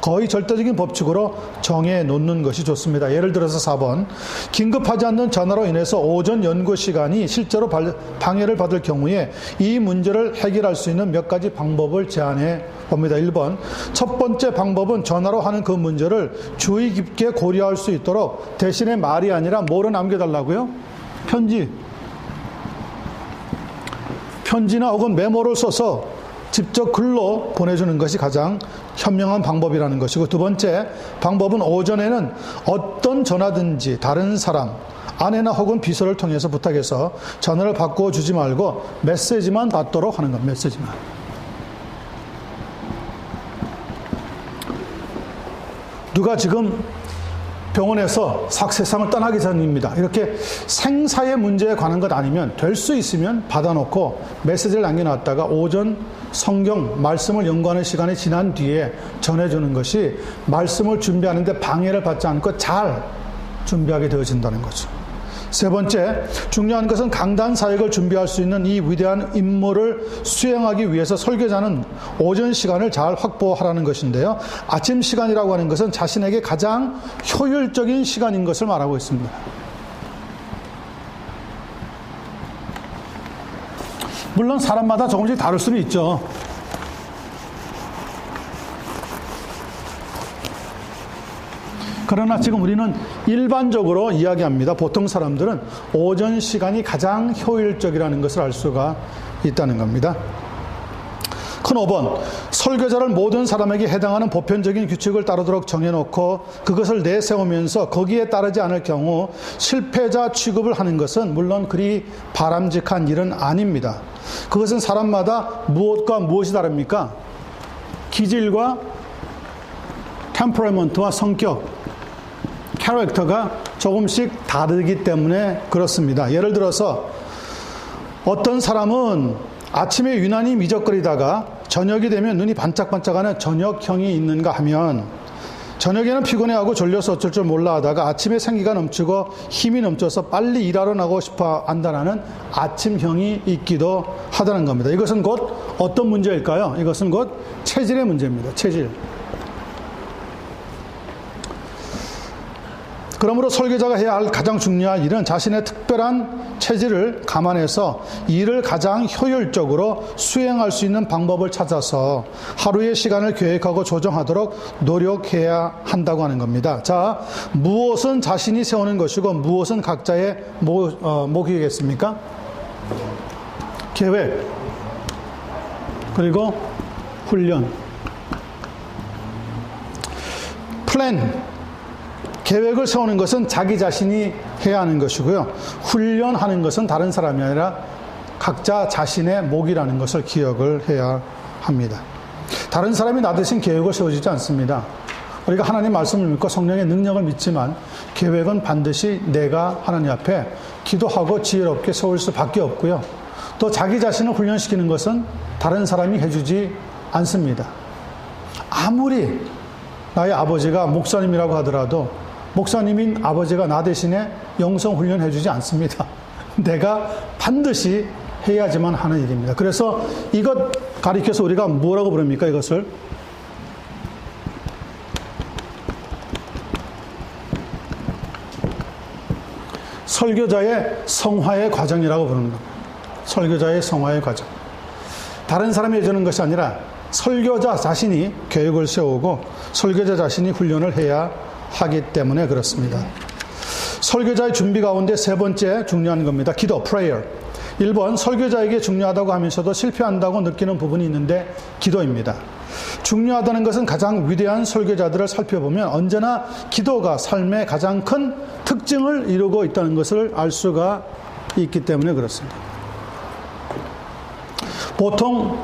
거의 절대적인 법칙으로 정해 놓는 것이 좋습니다. 예를 들어서 4번, 긴급하지 않는 전화로 인해서 오전 연구 시간이 실제로 방해를 받을 경우에 이 문제를 해결할 수 있는 몇 가지 방법을 제안해 봅니다. 1번, 첫 번째 방법은 전화로 하는 그 문제를 주의 깊게 고려할 수 있도록 대신에 말이 아니라 뭐로 남겨달라고요? 편지나 혹은 메모를 써서 직접 글로 보내주는 것이 가장 현명한 방법이라는 것이고, 두 번째 방법은 오전에는 어떤 전화든지 다른 사람, 아내나 혹은 비서를 통해서 부탁해서 전화를 바꿔주지 말고 메시지만 받도록 하는 것. 메시지만. 누가 지금 병원에서 세상을 떠나기 전입니다. 이렇게 생사의 문제에 관한 것 아니면 될 수 있으면 받아놓고 메시지를 남겨놨다가 오전 성경 말씀을 연구하는 시간이 지난 뒤에 전해주는 것이 말씀을 준비하는데 방해를 받지 않고 잘 준비하게 되어진다는 거죠. 세 번째, 중요한 것은 강단 사역을 준비할 수 있는 이 위대한 임무를 수행하기 위해서 설교자는 오전 시간을 잘 확보하라는 것인데요. 아침 시간이라고 하는 것은 자신에게 가장 효율적인 시간인 것을 말하고 있습니다. 물론 사람마다 조금씩 다를 수는 있죠. 그러나 지금 우리는 일반적으로 이야기합니다. 보통 사람들은 오전 시간이 가장 효율적이라는 것을 알 수가 있다는 겁니다. 큰 5번, 설교자를 모든 사람에게 해당하는 보편적인 규칙을 따르도록 정해놓고 그것을 내세우면서 거기에 따르지 않을 경우 실패자 취급을 하는 것은 물론 그리 바람직한 일은 아닙니다. 그것은 사람마다 무엇과 무엇이 다릅니까? 기질과 템퍼러먼트와 성격, 캐릭터가 조금씩 다르기 때문에 그렇습니다. 예를 들어서 어떤 사람은 아침에 유난히 미적거리다가 저녁이 되면 눈이 반짝반짝하는 저녁형이 있는가 하면, 저녁에는 피곤해하고 졸려서 어쩔 줄 몰라 하다가 아침에 생기가 넘치고 힘이 넘쳐서 빨리 일하러 나가고 싶어 한다는 아침형이 있기도 하다는 겁니다. 이것은 곧 어떤 문제일까요? 이것은 곧 체질의 문제입니다. 체질. 그러므로 설교자가 해야 할 가장 중요한 일은 자신의 특별한 체질을 감안해서 일을 가장 효율적으로 수행할 수 있는 방법을 찾아서 하루의 시간을 계획하고 조정하도록 노력해야 한다고 하는 겁니다. 자, 무엇은 자신이 세우는 것이고 무엇은 각자의 목이겠습니까? 계획, 그리고 훈련. 플랜, 계획을 세우는 것은 자기 자신이 해야 하는 것이고요. 훈련하는 것은 다른 사람이 아니라 각자 자신의 몫이라는 것을 기억을 해야 합니다. 다른 사람이 나 대신 계획을 세워주지 않습니다. 우리가 하나님 말씀을 믿고 성령의 능력을 믿지만 계획은 반드시 내가 하나님 앞에 기도하고 지혜롭게 세울 수밖에 없고요. 또 자기 자신을 훈련시키는 것은 다른 사람이 해주지 않습니다. 아무리 나의 아버지가 목사님이라고 하더라도 목사님인 아버지가 나 대신에 영성 훈련해 주지 않습니다. 내가 반드시 해야지만 하는 일입니다. 그래서 이것 가리켜서 우리가 뭐라고 부릅니까? 이것을 설교자의 성화의 과정이라고 부르는 겁니다. 설교자의 성화의 과정. 다른 사람이 해주는 것이 아니라 설교자 자신이 계획을 세우고 설교자 자신이 훈련을 해야 하기 때문에 그렇습니다. 설교자의 준비 가운데 세 번째 중요한 겁니다. 기도, prayer. 1번, 설교자에게 중요하다고 하면서도 실패한다고 느끼는 부분이 있는데 기도입니다. 중요하다는 것은 가장 위대한 설교자들을 살펴보면 언제나 기도가 삶의 가장 큰 특징을 이루고 있다는 것을 알 수가 있기 때문에 그렇습니다. 보통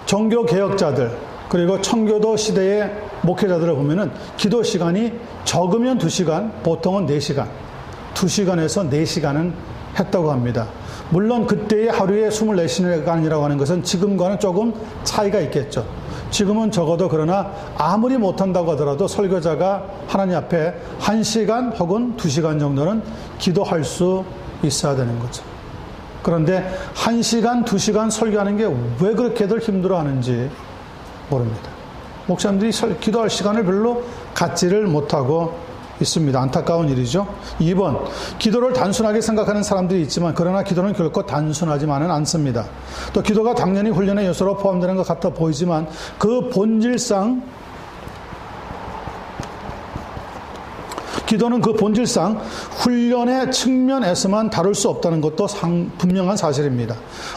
종교개혁자들 그리고 청교도 시대의 목회자들을 보면은 기도 시간이 적으면 2시간, 보통은 4시간, 2시간에서 4시간은 했다고 합니다. 물론 그때의 하루에 24시간이라고 하는 것은 지금과는 조금 차이가 있겠죠. 지금은 적어도 그러나 아무리 못한다고 하더라도 설교자가 하나님 앞에 1시간 혹은 2시간 정도는 기도할 수 있어야 되는 거죠. 그런데 1시간, 2시간 설교하는 게 왜 그렇게들 힘들어하는지 모릅니다. 목사님들이 기도할 시간을 별로 갖지를 못하고 있습니다. 안타까운 일이죠. 2번, 기도를 단순하게 생각하는 사람들이 있지만 그러나 기도는 결코 단순하지만은 않습니다. 또 기도가 당연히 훈련의 요소로 포함되는 것 같아 보이지만 그 본질상 기도는 그 본질상 훈련의 측면에서만 다룰 수 없다는 것도 분명한 사실입니다.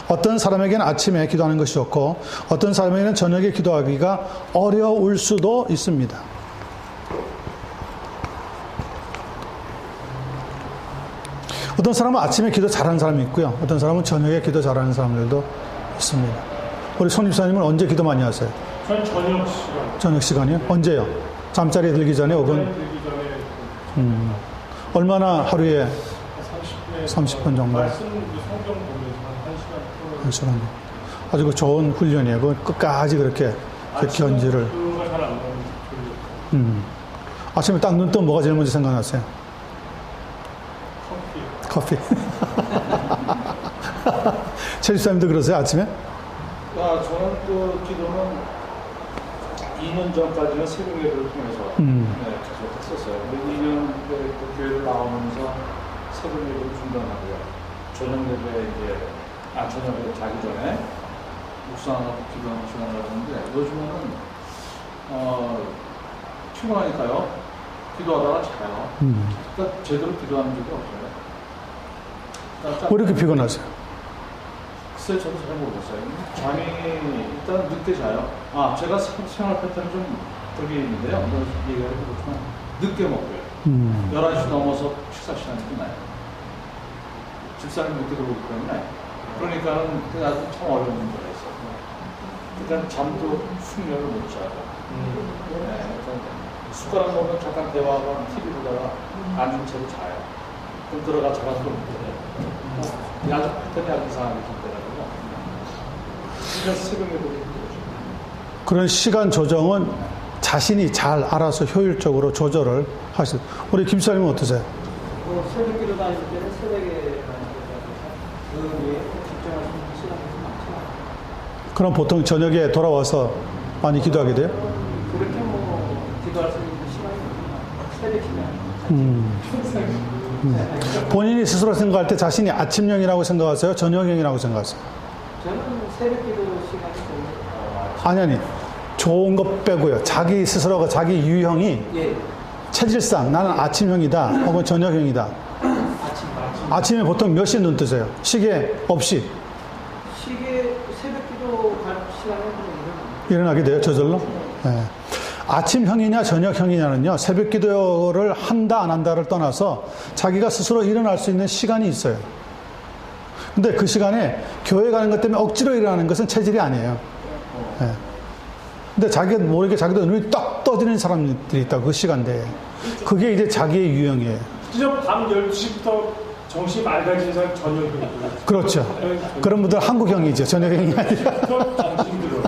어떤 사람에게는 아침에 기도하는 것이 좋고 어떤 사람에게는 저녁에 기도하기가 어려울 수도 있습니다. 어떤 사람은 아침에 기도 잘하는 사람이 있고요. 어떤 사람은 저녁에 기도 잘하는 사람들도 있습니다. 우리 손 집사님은 언제 기도 많이 하세요? 전 저녁 시간. 저녁 시간이요? 언제요? 잠자리에 들기 전에 혹은 들기 전에 얼마나 하루에 30분 정도? 말씀 성경 보면서 한 1시간. 1시간. 아주 그 좋은 훈련이에요. 그 끝까지 그렇게 견지를. 그런 걸 잘 안 나오는데. 아침에 딱 눈 뜨면 뭐가 제일 먼저 생각났어요? 커피. 최 집사님도 그러세요, 아침에? 저는 그 기도는 2년 전까지는 새벽 예배를 통해서 계속 했었어요. 근데 2년 그 교회를 나오면서 새벽 예배를 중단하고요. 저녁 예배 저녁에 자기 전에 묵상하고 기도하는 시간을 가졌는데 요즘에는 피곤하니까요. 기도하다가 자요. 그러니까 제대로 기도하는 적이 없어요. 왜 이렇게 피곤하세요? 글쎄 저도 잘 모르겠어요. 잠이 일단 늦게 자요. 제가 생활 패턴이 좀 그게 있는데요. 얘기를 해보지만 늦게 먹고요. 11시 넘어서 식사 시간이 끝나요. 집사람이 늦게 들어오기 때문에 그러니까는 그게 아주 참 어려운 문제가 있어요. 그러니까 잠도 숙면을 못 자고 숟가락 먹으면 잠깐 대화하고 TV 보다가 앉은 채로 자요. 그럼 들어가 자가서 먹거든요. 아주 패턴이 아주 이상하게 좀 되더라고요. 그래서 새벽에 보기 힘들죠. 그런 시간 조정은 자신이 잘 알아서 효율적으로 조절을 하시죠. 우리 김사님은 어떠세요? 새벽 기도 다닐 때는 새벽에 그 위에 집중할 수 있는 시간이 좀 많죠. 그럼 보통 저녁에 돌아와서 많이 기도하게 돼요? 그렇게 기도할 수 있는 시간이 새벽 시간. 본인이 스스로 생각할 때 자신이 아침형이라고 생각하세요? 저녁형이라고 생각하세요? 저는 새벽 기도 시간이 좀 아니 좋은 것 빼고요. 자기 스스로가 자기 유형이 체질상 나는 아침형이다 혹은 저녁형이다. 아침에 보통 몇 시에 눈 뜨세요? 시계 없이 시계 새벽 기도 갈 시간에 일어나게 돼요? 저절로? 네. 아침형이냐 저녁형이냐는요, 새벽 기도를 한다 안 한다를 떠나서 자기가 스스로 일어날 수 있는 시간이 있어요. 근데 그 시간에 교회 가는 것 때문에 억지로 일어나는 것은 체질이 아니에요. 예. 근데 자기가 모르게 자기도 눈이 떡 떠지는 사람들이 있다, 그 시간대에. 그게 이제 자기의 유형이에요. 진짜 밤 12시부터 정신이 맑아진 사람 저녁이거든요. 그렇죠. 그런 분들 한국형이죠. 저녁형이 아니라. 정신 들어요.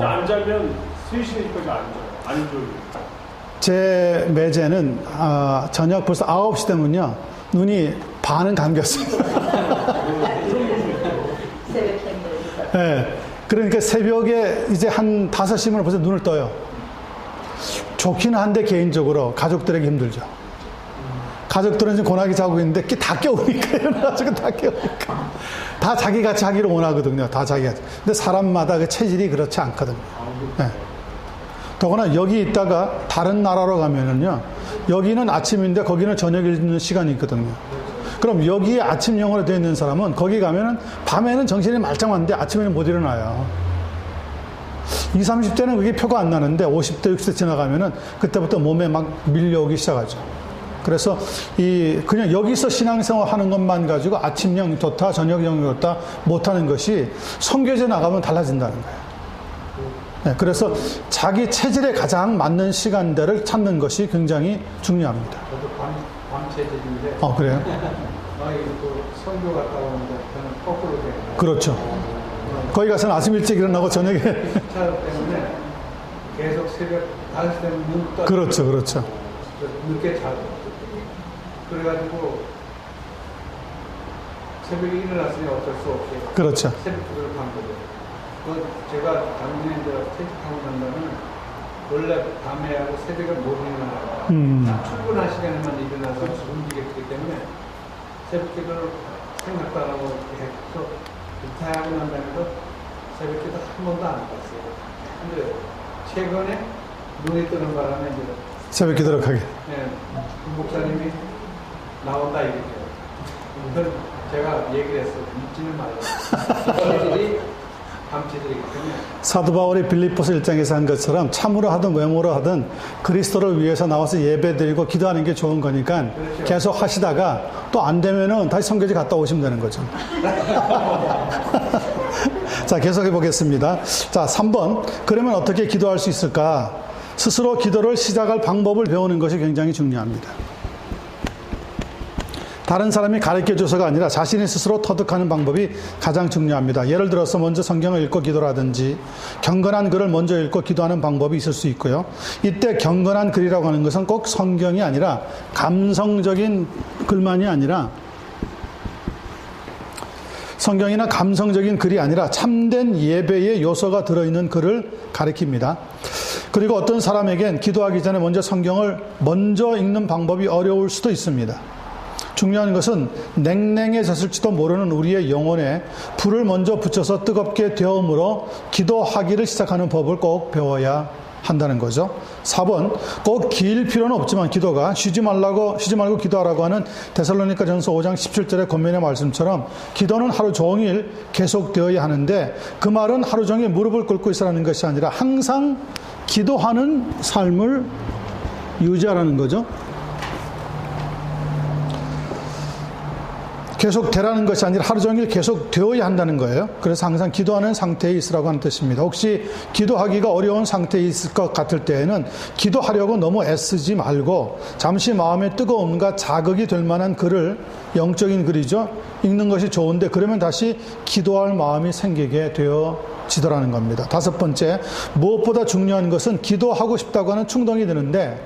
안 자면 3시까지 안 줘요. 제 매제는 저녁 벌써 9시 되면요, 눈이 반은 감겼어요. 네. 그러니까 새벽에 이제 한 5시면 벌써 눈을 떠요. 좋기는 한데 개인적으로 가족들에게 힘들죠. 가족들은 지금 고나게 자고 있는데 다 깨우니까, 일어나가지고 다 깨우니까. 다 자기같이 하기를 원하거든요. 다 자기같이. 근데 사람마다 그 체질이 그렇지 않거든요. 네. 더구나 여기 있다가 다른 나라로 가면은요, 여기는 아침인데 거기는 저녁에 있는 시간이 있거든요. 그럼 여기에 아침형으로 되어 있는 사람은 거기 가면은 밤에는 정신이 말짱한데 아침에는 못 일어나요. 20, 30대는 그게 표가 안 나는데 50대, 60대 지나가면은 그때부터 몸에 막 밀려오기 시작하죠. 그래서 그냥 여기서 신앙생활 하는 것만 가지고 아침형 좋다, 저녁형 좋다 못하는 것이 선교제 나가면 달라진다는 거예요. 네, 그래서 자기 체질에 가장 맞는 시간대를 찾는 것이 굉장히 중요합니다. 저도 밤 체질인데. 그래요? 또 선교 갔다 오는데 저는 거꾸로 돼요. 그렇죠. 거기 가서는 아침 일찍 일어나고 저녁에. 차 때문에 계속 새벽 5시 되면 눈 떠. 그렇죠, 그렇죠. 늦게 자고. 그래가지고 새벽에 일어났으니 어쩔 수 없이. 그렇죠. 새벽 기도를 간 거죠. 제가 작년에 이제 퇴직하고 난 다음에 원래 밤에 하고 새벽에 못 일어나요. 출근할 시간에만 일어나서 움직였기 때문에 새벽 기도를 생각도 안 하고 계속 리타하고 난 다음에도 새벽 기도 한 번도 안 봤어요. 근데 최근에 눈이 뜨는 바람에 이제 새벽 기도록 하게. 네, 목사님이 나온다 이렇게. 그래서 제가 얘기를 했어요. 믿지는 말라. 체질이 밤체질이기 때문에. 사도 바울이 빌립보서 1장에서 한 것처럼 참으로 하든 외모로 하든 그리스도를 위해서 나와서 예배드리고 기도하는 게 좋은 거니까 그렇죠. 계속 하시다가 또 안 되면은 다시 선교지 갔다 오시면 되는 거죠. 자, 계속해 보겠습니다. 자, 3번. 그러면 어떻게 기도할 수 있을까? 스스로 기도를 시작할 방법을 배우는 것이 굉장히 중요합니다. 다른 사람이 가르쳐줘서가 아니라 자신이 스스로 터득하는 방법이 가장 중요합니다. 예를 들어서 먼저 성경을 읽고 기도라든지 경건한 글을 먼저 읽고 기도하는 방법이 있을 수 있고요. 이때 경건한 글이라고 하는 것은 꼭 성경이 아니라 감성적인 글만이 아니라 성경이나 감성적인 글이 아니라 참된 예배의 요소가 들어있는 글을 가리킵니다. 그리고 어떤 사람에겐 기도하기 전에 먼저 성경을 먼저 읽는 방법이 어려울 수도 있습니다. 중요한 것은 냉랭해졌을지도 모르는 우리의 영혼에 불을 먼저 붙여서 뜨겁게 데움으로 기도하기를 시작하는 법을 꼭 배워야 한다는 거죠. 4번, 꼭 길 필요는 없지만 기도가 쉬지 말고 기도하라고 하는 데살로니가전서 5장 17절의 권면의 말씀처럼 기도는 하루 종일 계속되어야 하는데 그 말은 하루 종일 무릎을 꿇고 있으라는 것이 아니라 항상 기도하는 삶을 유지하라는 거죠. 계속 되라는 것이 아니라 하루 종일 계속 되어야 한다는 거예요. 그래서 항상 기도하는 상태에 있으라고 하는 뜻입니다. 혹시 기도하기가 어려운 상태에 있을 것 같을 때에는 기도하려고 너무 애쓰지 말고 잠시 마음의 뜨거움과 자극이 될 만한 글을, 영적인 글이죠, 읽는 것이 좋은데 그러면 다시 기도할 마음이 생기게 되어지더라는 겁니다. 5번째, 무엇보다 중요한 것은 기도하고 싶다고 하는 충동이 드는데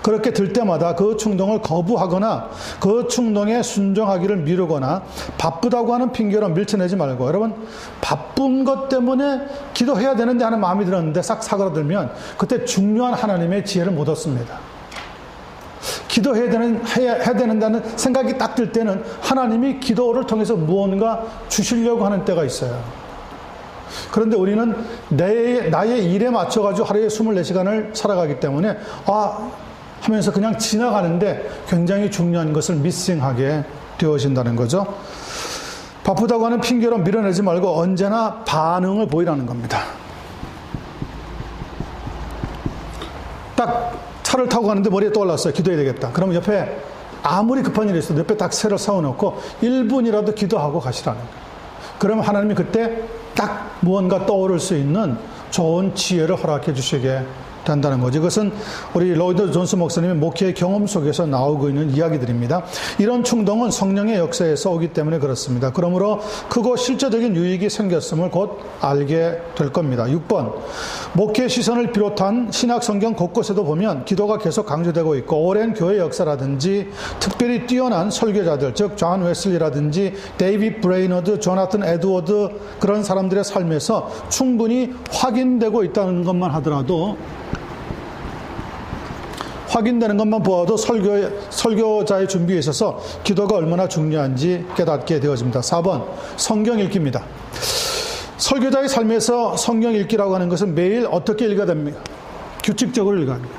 그렇게 들 때마다 그 충동을 거부하거나 그 충동에 순종하기를 미루거나 바쁘다고 하는 핑계로 밀쳐내지 말고, 여러분 바쁜 것 때문에 기도해야 되는데 하는 마음이 들었는데 싹 사그라들면 그때 중요한 하나님의 지혜를 못 얻습니다. 기도해야 된다는 생각이 딱 들 때는 하나님이 기도를 통해서 무언가 주시려고 하는 때가 있어요. 그런데 우리는 나의 일에 맞춰가지고 하루에 24시간을 살아가기 때문에 하면서 그냥 지나가는데 굉장히 중요한 것을 미싱하게 되어진다는 거죠. 바쁘다고 하는 핑계로 밀어내지 말고 언제나 반응을 보이라는 겁니다. 차를 타고 가는데 머리에 떠올랐어요. 기도해야 되겠다. 그러면 옆에 아무리 급한 일이 있어도 옆에 딱 새를 세워놓고 1분이라도 기도하고 가시라는 거예요. 그러면 하나님이 그때 딱 무언가 떠오를 수 있는 좋은 지혜를 허락해 주시게 된다는 거죠. 이것은 우리 로이드 존스 목사님의 목회의 경험 속에서 나오고 있는 이야기들입니다. 이런 충동은 성령의 역사에서 오기 때문에 그렇습니다. 그러므로 크고 실제적인 유익이 생겼음을 곧 알게 될 겁니다. 6번, 목회 시선을 비롯한 신약 성경 곳곳에도 보면 기도가 계속 강조되고 있고 오랜 교회 역사라든지 특별히 뛰어난 설교자들, 즉 존 웨슬리라든지 데이빗 브레이너드, 조나탄 에드워드 그런 사람들의 삶에서 충분히 확인되고 있다는 것만 하더라도 확인되는 것만 보아도 설교자의 준비에 있어서 기도가 얼마나 중요한지 깨닫게 되어집니다. 4번, 성경 읽기입니다. 설교자의 삶에서 성경 읽기라고 하는 것은 매일 어떻게 읽어야 됩니까? 규칙적으로 읽어야 합니다.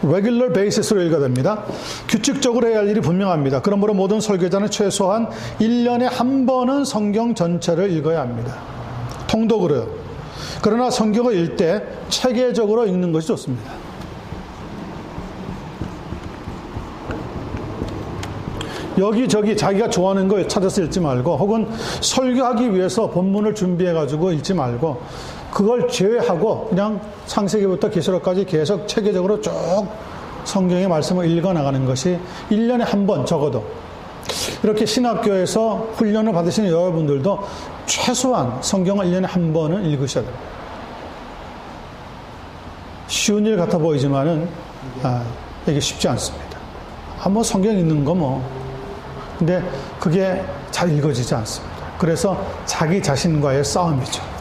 regular basis로 읽어야 됩니다. 규칙적으로 해야 할 일이 분명합니다. 그러므로 모든 설교자는 최소한 1년에 한 번은 성경 전체를 읽어야 합니다. 통독으로요. 그러나 성경을 읽을 때 체계적으로 읽는 것이 좋습니다. 여기저기 자기가 좋아하는 걸 찾아서 읽지 말고 혹은 설교하기 위해서 본문을 준비해가지고 읽지 말고 그걸 제외하고 그냥 창세기부터 계시록까지 계속 체계적으로 쭉 성경의 말씀을 읽어나가는 것이 1년에 한 번 적어도 이렇게 신학교에서 훈련을 받으시는 여러분들도 최소한 성경을 1년에 한 번은 읽으셔야 됩니다. 쉬운 일 같아 보이지만은 이게 쉽지 않습니다. 한번 성경 읽는 거 뭐. 근데 그게 잘 읽어지지 않습니다. 그래서 자기 자신과의 싸움이죠.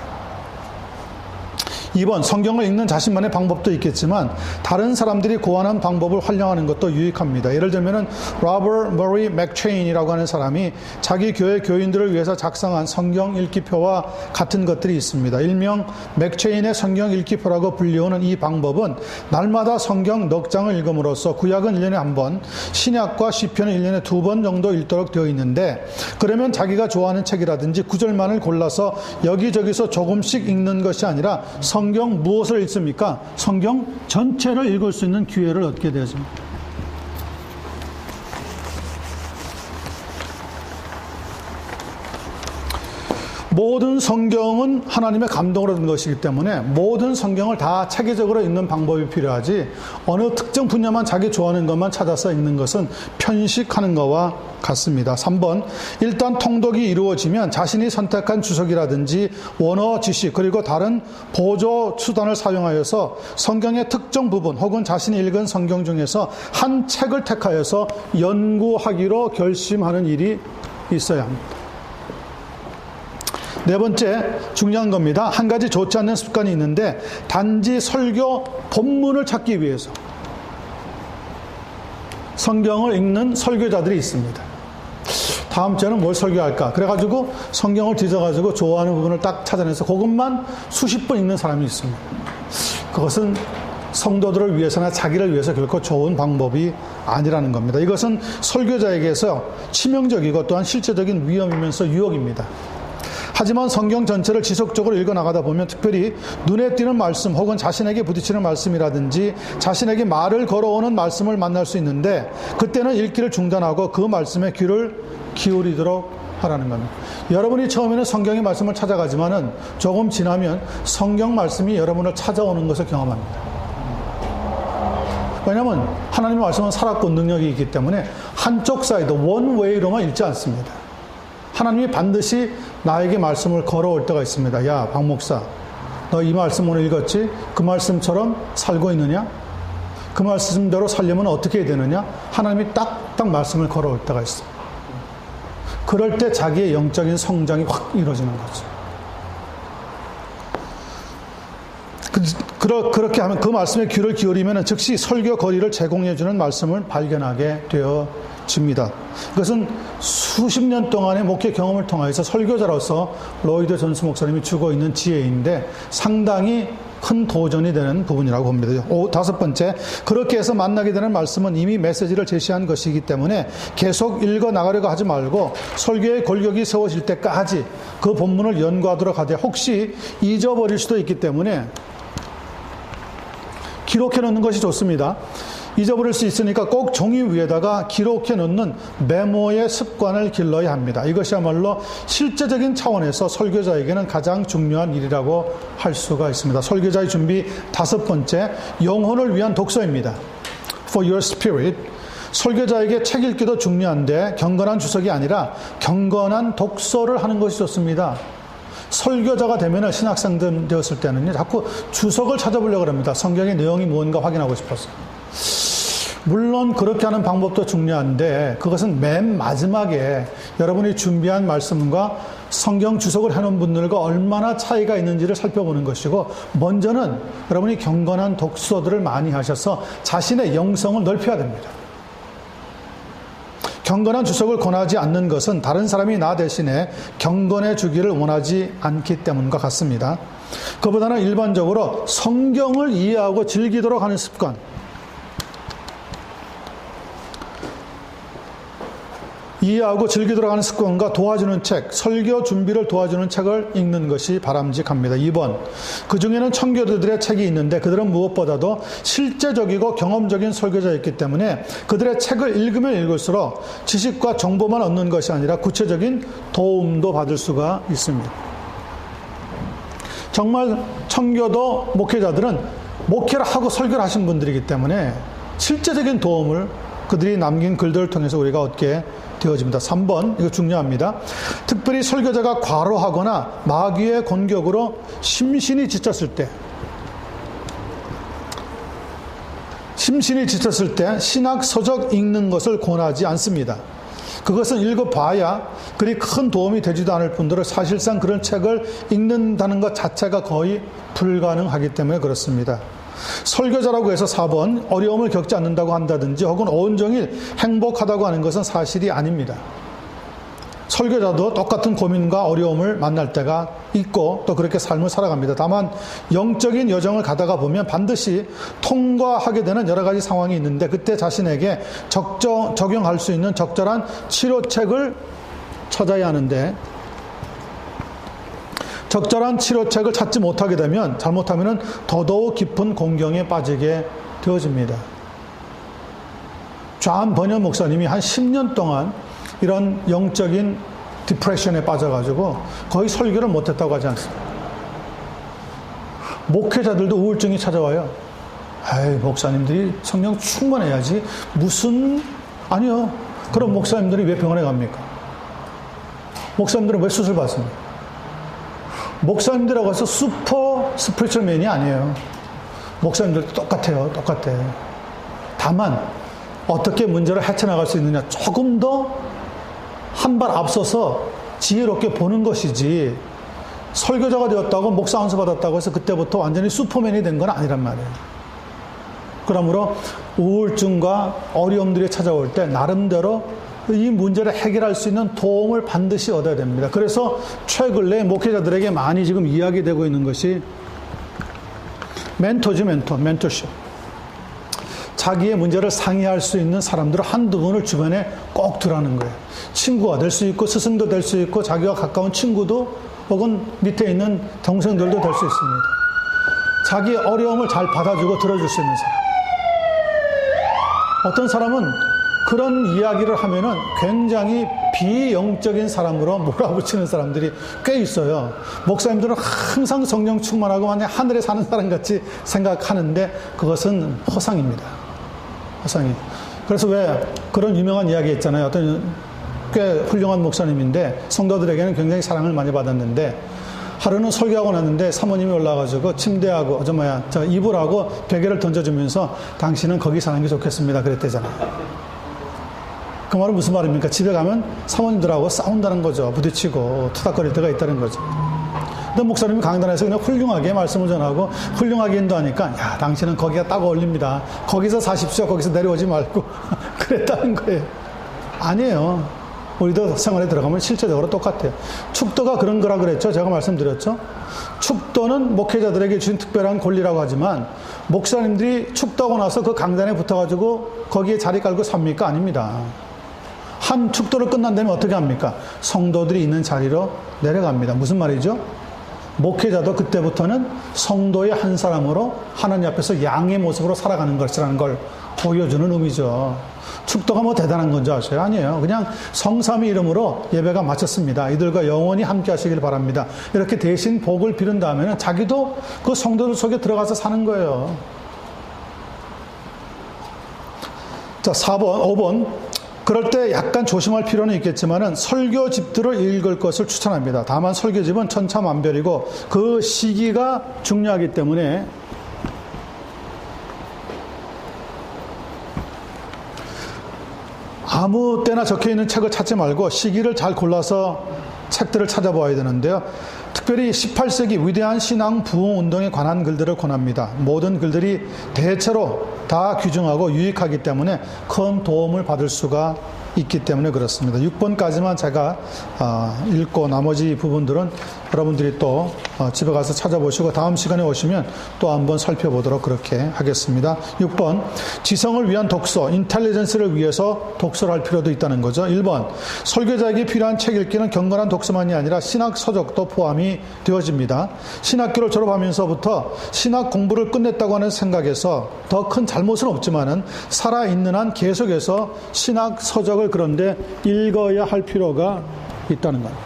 2번, 성경을 읽는 자신만의 방법도 있겠지만 다른 사람들이 고안한 방법을 활용하는 것도 유익합니다. 예를 들면은 로버트 머리 맥체인이라고 하는 사람이 자기 교회 교인들을 위해서 작성한 성경 읽기표와 같은 것들이 있습니다. 일명 맥체인의 성경 읽기표라고 불리우는 이 방법은 날마다 성경 넉 장을 읽음으로써 구약은 1년에 한 번, 신약과 시편은 1년에 2번 정도 읽도록 되어 있는데 그러면 자기가 좋아하는 책이라든지 구절만을 골라서 여기저기서 조금씩 읽는 것이 아니라 성경 무엇을 읽습니까? 성경 전체를 읽을 수 있는 기회를 얻게 되어집니다. 모든 성경은 하나님의 감동으로 된 것이기 때문에 모든 성경을 다 체계적으로 읽는 방법이 필요하지 어느 특정 분야만 자기 좋아하는 것만 찾아서 읽는 것은 편식하는 것과 같습니다. 3번, 일단 통독이 이루어지면 자신이 선택한 주석이라든지 원어 지식 그리고 다른 보조 수단을 사용하여서 성경의 특정 부분 혹은 자신이 읽은 성경 중에서 한 책을 택하여서 연구하기로 결심하는 일이 있어야 합니다. 네 번째, 중요한 겁니다. 한 가지 좋지 않는 습관이 있는데 단지 설교 본문을 찾기 위해서 성경을 읽는 설교자들이 있습니다. 다음 주에는 뭘 설교할까? 그래가지고 성경을 뒤져가지고 좋아하는 부분을 딱 찾아내서 그것만 수십 번 읽는 사람이 있습니다. 그것은 성도들을 위해서나 자기를 위해서 결코 좋은 방법이 아니라는 겁니다. 이것은 설교자에게서 치명적이고 또한 실제적인 위험이면서 유혹입니다. 하지만 성경 전체를 지속적으로 읽어나가다 보면 특별히 눈에 띄는 말씀 혹은 자신에게 부딪히는 말씀이라든지 자신에게 말을 걸어오는 말씀을 만날 수 있는데 그때는 읽기를 중단하고 그 말씀에 귀를 기울이도록 하라는 겁니다. 여러분이 처음에는 성경의 말씀을 찾아가지만은 조금 지나면 성경 말씀이 여러분을 찾아오는 것을 경험합니다. 왜냐하면 하나님의 말씀은 살았고 능력이 있기 때문에 한쪽 사이드 원웨이로만 읽지 않습니다. 하나님이 반드시 나에게 말씀을 걸어올 때가 있습니다. 야, 박 목사, 너 이 말씀 오늘 읽었지? 그 말씀처럼 살고 있느냐? 그 말씀대로 살려면 어떻게 해야 되느냐? 하나님이 딱딱 말씀을 걸어올 때가 있습니다. 그럴 때 자기의 영적인 성장이 확 이루어지는 거죠. 그렇게 하면 그 말씀에 귀를 기울이면 즉시 설교 거리를 제공해주는 말씀을 발견하게 되어집니다. 이것은 수십 년 동안의 목회 경험을 통해서 설교자로서 로이드 존스 목사님이 주고 있는 지혜인데 상당히 큰 도전이 되는 부분이라고 봅니다. 다섯 번째, 그렇게 해서 만나게 되는 말씀은 이미 메시지를 제시한 것이기 때문에 계속 읽어 나가려고 하지 말고 설교의 골격이 세워질 때까지 그 본문을 연구하도록 하되 혹시 잊어버릴 수도 있기 때문에 기록해 놓는 것이 좋습니다. 잊어버릴 수 있으니까 꼭 종이 위에다가 기록해 놓는 메모의 습관을 길러야 합니다. 이것이야말로 실제적인 차원에서 설교자에게는 가장 중요한 일이라고 할 수가 있습니다. 설교자의 준비 5번째, 영혼을 위한 독서입니다. For your spirit. 설교자에게 책 읽기도 중요한데 경건한 주석이 아니라 경건한 독서를 하는 것이 좋습니다. 설교자가 되면 신학생들 되었을 때는요, 자꾸 주석을 찾아보려고 합니다. 성경의 내용이 무언가 확인하고 싶어서. 물론 그렇게 하는 방법도 중요한데 그것은 맨 마지막에 여러분이 준비한 말씀과 성경 주석을 해놓은 분들과 얼마나 차이가 있는지를 살펴보는 것이고, 먼저는 여러분이 경건한 독서들을 많이 하셔서 자신의 영성을 넓혀야 됩니다. 경건한 주석을 권하지 않는 것은 다른 사람이 나 대신에 경건해 주기를 원하지 않기 때문과 같습니다. 그보다는 일반적으로 성경을 이해하고 즐기도록 하는 습관, 이해하고 즐기도록 하는 습관과 도와주는 책, 설교 준비를 도와주는 책을 읽는 것이 바람직합니다. 2번, 그 중에는 청교도들의 책이 있는데 그들은 무엇보다도 실제적이고 경험적인 설교자였기 때문에 그들의 책을 읽으면 읽을수록 지식과 정보만 얻는 것이 아니라 구체적인 도움도 받을 수가 있습니다. 정말 청교도 목회자들은 목회를 하고 설교를 하신 분들이기 때문에 실제적인 도움을 그들이 남긴 글들을 통해서 우리가 얻게 되어집니다. 3번, 이거 중요합니다. 특별히 설교자가 과로하거나 마귀의 공격으로 심신이 지쳤을 때 신학 서적 읽는 것을 권하지 않습니다. 그것은 읽어봐야 그리 큰 도움이 되지도 않을 뿐더러 사실상 그런 책을 읽는다는 것 자체가 거의 불가능하기 때문에 그렇습니다. 설교자라고 해서 4번, 어려움을 겪지 않는다고 한다든지 혹은 온종일 행복하다고 하는 것은 사실이 아닙니다. 설교자도 똑같은 고민과 어려움을 만날 때가 있고 또 그렇게 삶을 살아갑니다. 다만 영적인 여정을 가다가 보면 반드시 통과하게 되는 여러 가지 상황이 있는데 그때 자신에게 적용할 수 있는 적절한 치료책을 찾아야 하는데, 적절한 치료책을 찾지 못하게 되면 잘못하면 더더욱 깊은 공경에 빠지게 되어집니다. 존 버년 목사님이 한 10년 동안 이런 영적인 디프레션에 빠져가지고 거의 설교를 못했다고 하지 않습니까? 목회자들도 우울증이 찾아와요. 아이, 목사님들이 성령 충만해야지 아니요. 그럼 목사님들이 왜 병원에 갑니까? 목사님들은 왜 수술 받습니까? 목사님들하고 해서 슈퍼 스피리추얼맨이 아니에요. 목사님들도 똑같아요. 다만 어떻게 문제를 헤쳐나갈 수 있느냐, 조금 더 한 발 앞서서 지혜롭게 보는 것이지, 설교자가 되었다고 목사 안수 받았다고 해서 그때부터 완전히 슈퍼맨이 된 건 아니란 말이에요. 그러므로 우울증과 어려움들이 찾아올 때 나름대로 이 문제를 해결할 수 있는 도움을 반드시 얻어야 됩니다. 그래서 최근에 목회자들에게 많이 지금 이야기되고 있는 것이 멘토십. 자기의 문제를 상의할 수 있는 사람들을 한두 분을 주변에 꼭 두라는 거예요. 친구가 될 수 있고 스승도 될 수 있고 자기와 가까운 친구도 혹은 밑에 있는 동생들도 될 수 있습니다. 자기의 어려움을 잘 받아주고 들어줄 수 있는 사람. 어떤 사람은 그런 이야기를 하면은 굉장히 비영적인 사람으로 몰아붙이는 사람들이 꽤 있어요. 목사님들은 항상 성령 충만하고 마냥 하늘에 사는 사람 같이 생각하는데 그것은 허상입니다. 허상이. 그래서 왜 그런 유명한 이야기 있잖아요. 어떤 꽤 훌륭한 목사님인데 성도들에게는 굉장히 사랑을 많이 받았는데 하루는 설교하고 났는데 사모님이 올라와가지고 침대하고 이불하고 베개를 던져주면서 당신은 거기 사는 게 좋겠습니다 그랬대잖아요. 그 말은 무슨 말입니까? 집에 가면 사모님들하고 싸운다는 거죠. 부딪히고 투닥거릴 때가 있다는 거죠. 근데 목사님이 강단에서 그냥 훌륭하게 말씀을 전하고 훌륭하게 인도하니까, 야, 당신은 거기가 딱 어울립니다. 거기서 사십시오. 거기서 내려오지 말고 그랬다는 거예요. 아니에요. 우리도 생활에 들어가면 실제적으로 똑같아요. 축도가 그런 거라 그랬죠. 제가 말씀드렸죠. 축도는 목회자들에게 주신 특별한 권리라고 하지만 목사님들이 축도하고 나서 그 강단에 붙어가지고 거기에 자리 깔고 삽니까? 아닙니다. 한 축도를 끝난 다음에 어떻게 합니까? 성도들이 있는 자리로 내려갑니다. 무슨 말이죠? 목회자도 그때부터는 성도의 한 사람으로 하나님 앞에서 양의 모습으로 살아가는 것이라는 걸 보여주는 의미죠. 축도가 뭐 대단한 건지 아세요? 아니에요. 그냥 성삼위 이름으로 예배가 마쳤습니다. 이들과 영원히 함께 하시길 바랍니다. 이렇게 대신 복을 빌은 다음에는 자기도 그 성도들 속에 들어가서 사는 거예요. 자, 5번. 그럴 때 약간 조심할 필요는 있겠지만은 설교집들을 읽을 것을 추천합니다. 다만 설교집은 천차만별이고 그 시기가 중요하기 때문에 아무 때나 적혀있는 책을 찾지 말고 시기를 잘 골라서 책들을 찾아보아야 되는데요. 특별히 18세기 위대한 신앙 부흥 운동에 관한 글들을 권합니다. 모든 글들이 대체로 다 귀중하고 유익하기 때문에 큰 도움을 받을 수가 있기 때문에 그렇습니다. 6번까지만 제가 읽고 나머지 부분들은 여러분들이 또 집에 가서 찾아보시고 다음 시간에 오시면 또 한번 살펴보도록 그렇게 하겠습니다. 6번, 지성을 위한 독서, 인텔리전스를 위해서 독서를 할 필요도 있다는 거죠. 1번, 설교자에게 필요한 책 읽기는 경건한 독서만이 아니라 신학 서적도 포함이 되어집니다. 신학교를 졸업하면서부터 신학 공부를 끝냈다고 하는 생각에서 더 큰 잘못은 없지만은 살아있는 한 계속해서 신학 서적을 그런데 읽어야 할 필요가 있다는 겁니다.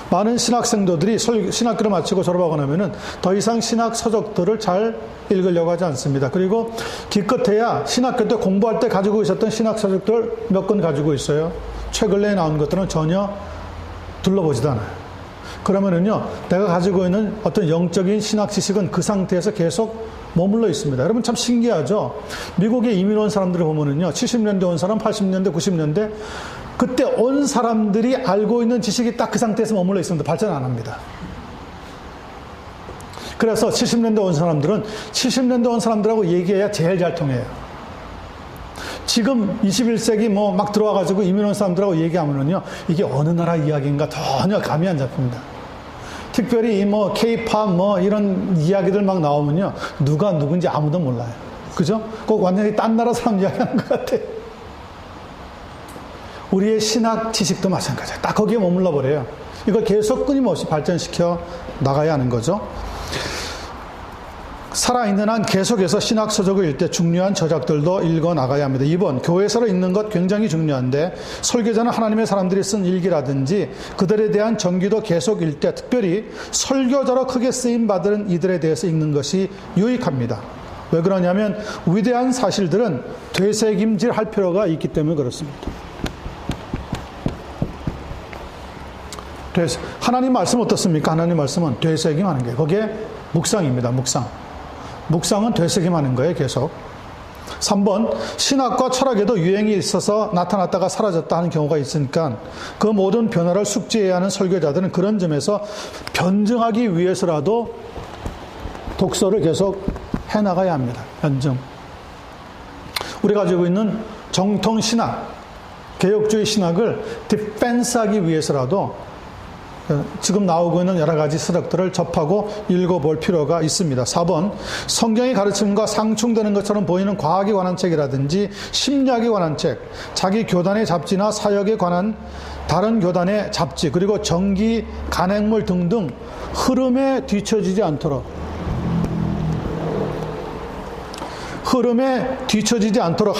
많은 신학생도들이 신학교를 마치고 졸업하고 나면은 더 이상 신학 서적들을 잘 읽으려고 하지 않습니다. 그리고 기껏해야 신학교 때 공부할 때 가지고 있었던 신학 서적들 몇 권 가지고 있어요. 최근에 나온 것들은 전혀 둘러보지도 않아요. 그러면은요, 내가 가지고 있는 어떤 영적인 신학 지식은 그 상태에서 계속 머물러 있습니다. 여러분 참 신기하죠? 미국에 이민 온 사람들을 보면은요, 70년대 온 사람, 80년대, 90년대, 그때 온 사람들이 알고 있는 지식이 딱 그 상태에서 머물러 있습니다. 발전 안 합니다. 그래서 70년대 온 사람들은 70년대 온 사람들하고 얘기해야 제일 잘 통해요. 지금 21세기 뭐 막 들어와가지고 이민 온 사람들하고 얘기하면은요, 이게 어느 나라 이야기인가 전혀 감이 안 잡힙니다. 특별히 뭐 K-팝 뭐 이런 이야기들 막 나오면요, 누가 누군지 아무도 몰라요. 그죠? 꼭 완전히 딴 나라 사람 이야기하는 것 같아. 우리의 신학 지식도 마찬가지예요. 딱 거기에 머물러 버려요. 이걸 계속 끊임없이 발전시켜 나가야 하는 거죠. 살아있는 한 계속해서 신학 서적을 읽을 때 중요한 저작들도 읽어 나가야 합니다. 2번, 교회서를 읽는 것 굉장히 중요한데 설교자는 하나님의 사람들이 쓴 일기라든지 그들에 대한 전기도 계속 읽을 때 특별히 설교자로 크게 쓰임 받은 이들에 대해서 읽는 것이 유익합니다. 왜 그러냐면 위대한 사실들은 되새김질 할 필요가 있기 때문에 그렇습니다. 하나님 말씀 어떻습니까? 하나님 말씀은 되새김하는 거예요. 그게 묵상입니다. 묵상은 되새김하는 거예요. 계속. 3번, 신학과 철학에도 유행이 있어서 나타났다가 사라졌다 하는 경우가 있으니까 그 모든 변화를 숙지해야 하는 설교자들은 그런 점에서 변증하기 위해서라도 독서를 계속 해나가야 합니다. 변증. 우리가 가지고 있는 정통 신학, 개혁주의 신학을 디펜스하기 위해서라도 지금 나오고 있는 여러 가지 서적들을 접하고 읽어볼 필요가 있습니다. 4번, 성경의 가르침과 상충되는 것처럼 보이는 과학에 관한 책이라든지 심리학에 관한 책, 자기 교단의 잡지나 사역에 관한 다른 교단의 잡지, 그리고 정기, 간행물 등등 흐름에 뒤처지지 않도록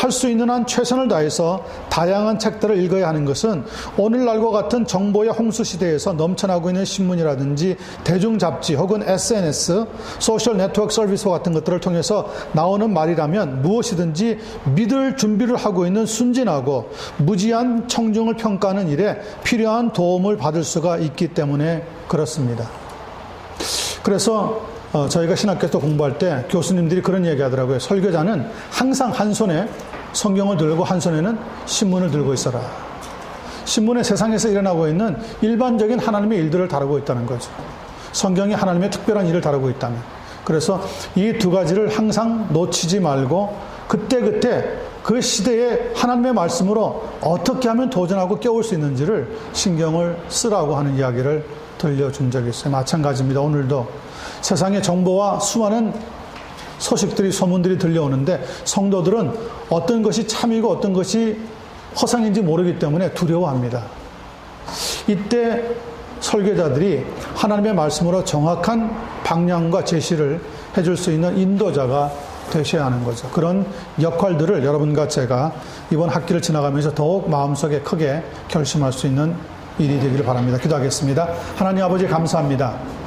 할 수 있는 한 최선을 다해서 다양한 책들을 읽어야 하는 것은 오늘날과 같은 정보의 홍수 시대에서 넘쳐나고 있는 신문이라든지 대중 잡지 혹은 SNS, 소셜 네트워크 서비스와 같은 것들을 통해서 나오는 말이라면 무엇이든지 믿을 준비를 하고 있는 순진하고 무지한 청중을 평가하는 일에 필요한 도움을 받을 수가 있기 때문에 그렇습니다. 그래서 저희가 신학교에서 공부할 때 교수님들이 그런 얘기 하더라고요. 설교자는 항상 한 손에 성경을 들고 한 손에는 신문을 들고 있어라. 신문은 세상에서 일어나고 있는 일반적인 하나님의 일들을 다루고 있다는 거죠. 성경이 하나님의 특별한 일을 다루고 있다면. 그래서 이 두 가지를 항상 놓치지 말고 그때그때 그 시대에 하나님의 말씀으로 어떻게 하면 도전하고 깨울 수 있는지를 신경을 쓰라고 하는 이야기를 들려준 적이 있어요. 마찬가지입니다. 오늘도 세상의 정보와 수많은 소식들이, 소문들이 들려오는데 성도들은 어떤 것이 참이고 어떤 것이 허상인지 모르기 때문에 두려워합니다. 이때 설교자들이 하나님의 말씀으로 정확한 방향과 제시를 해줄 수 있는 인도자가 되셔야 하는 거죠. 그런 역할들을 여러분과 제가 이번 학기를 지나가면서 더욱 마음속에 크게 결심할 수 있는 일이 되기를 바랍니다. 기도하겠습니다. 하나님 아버지 감사합니다.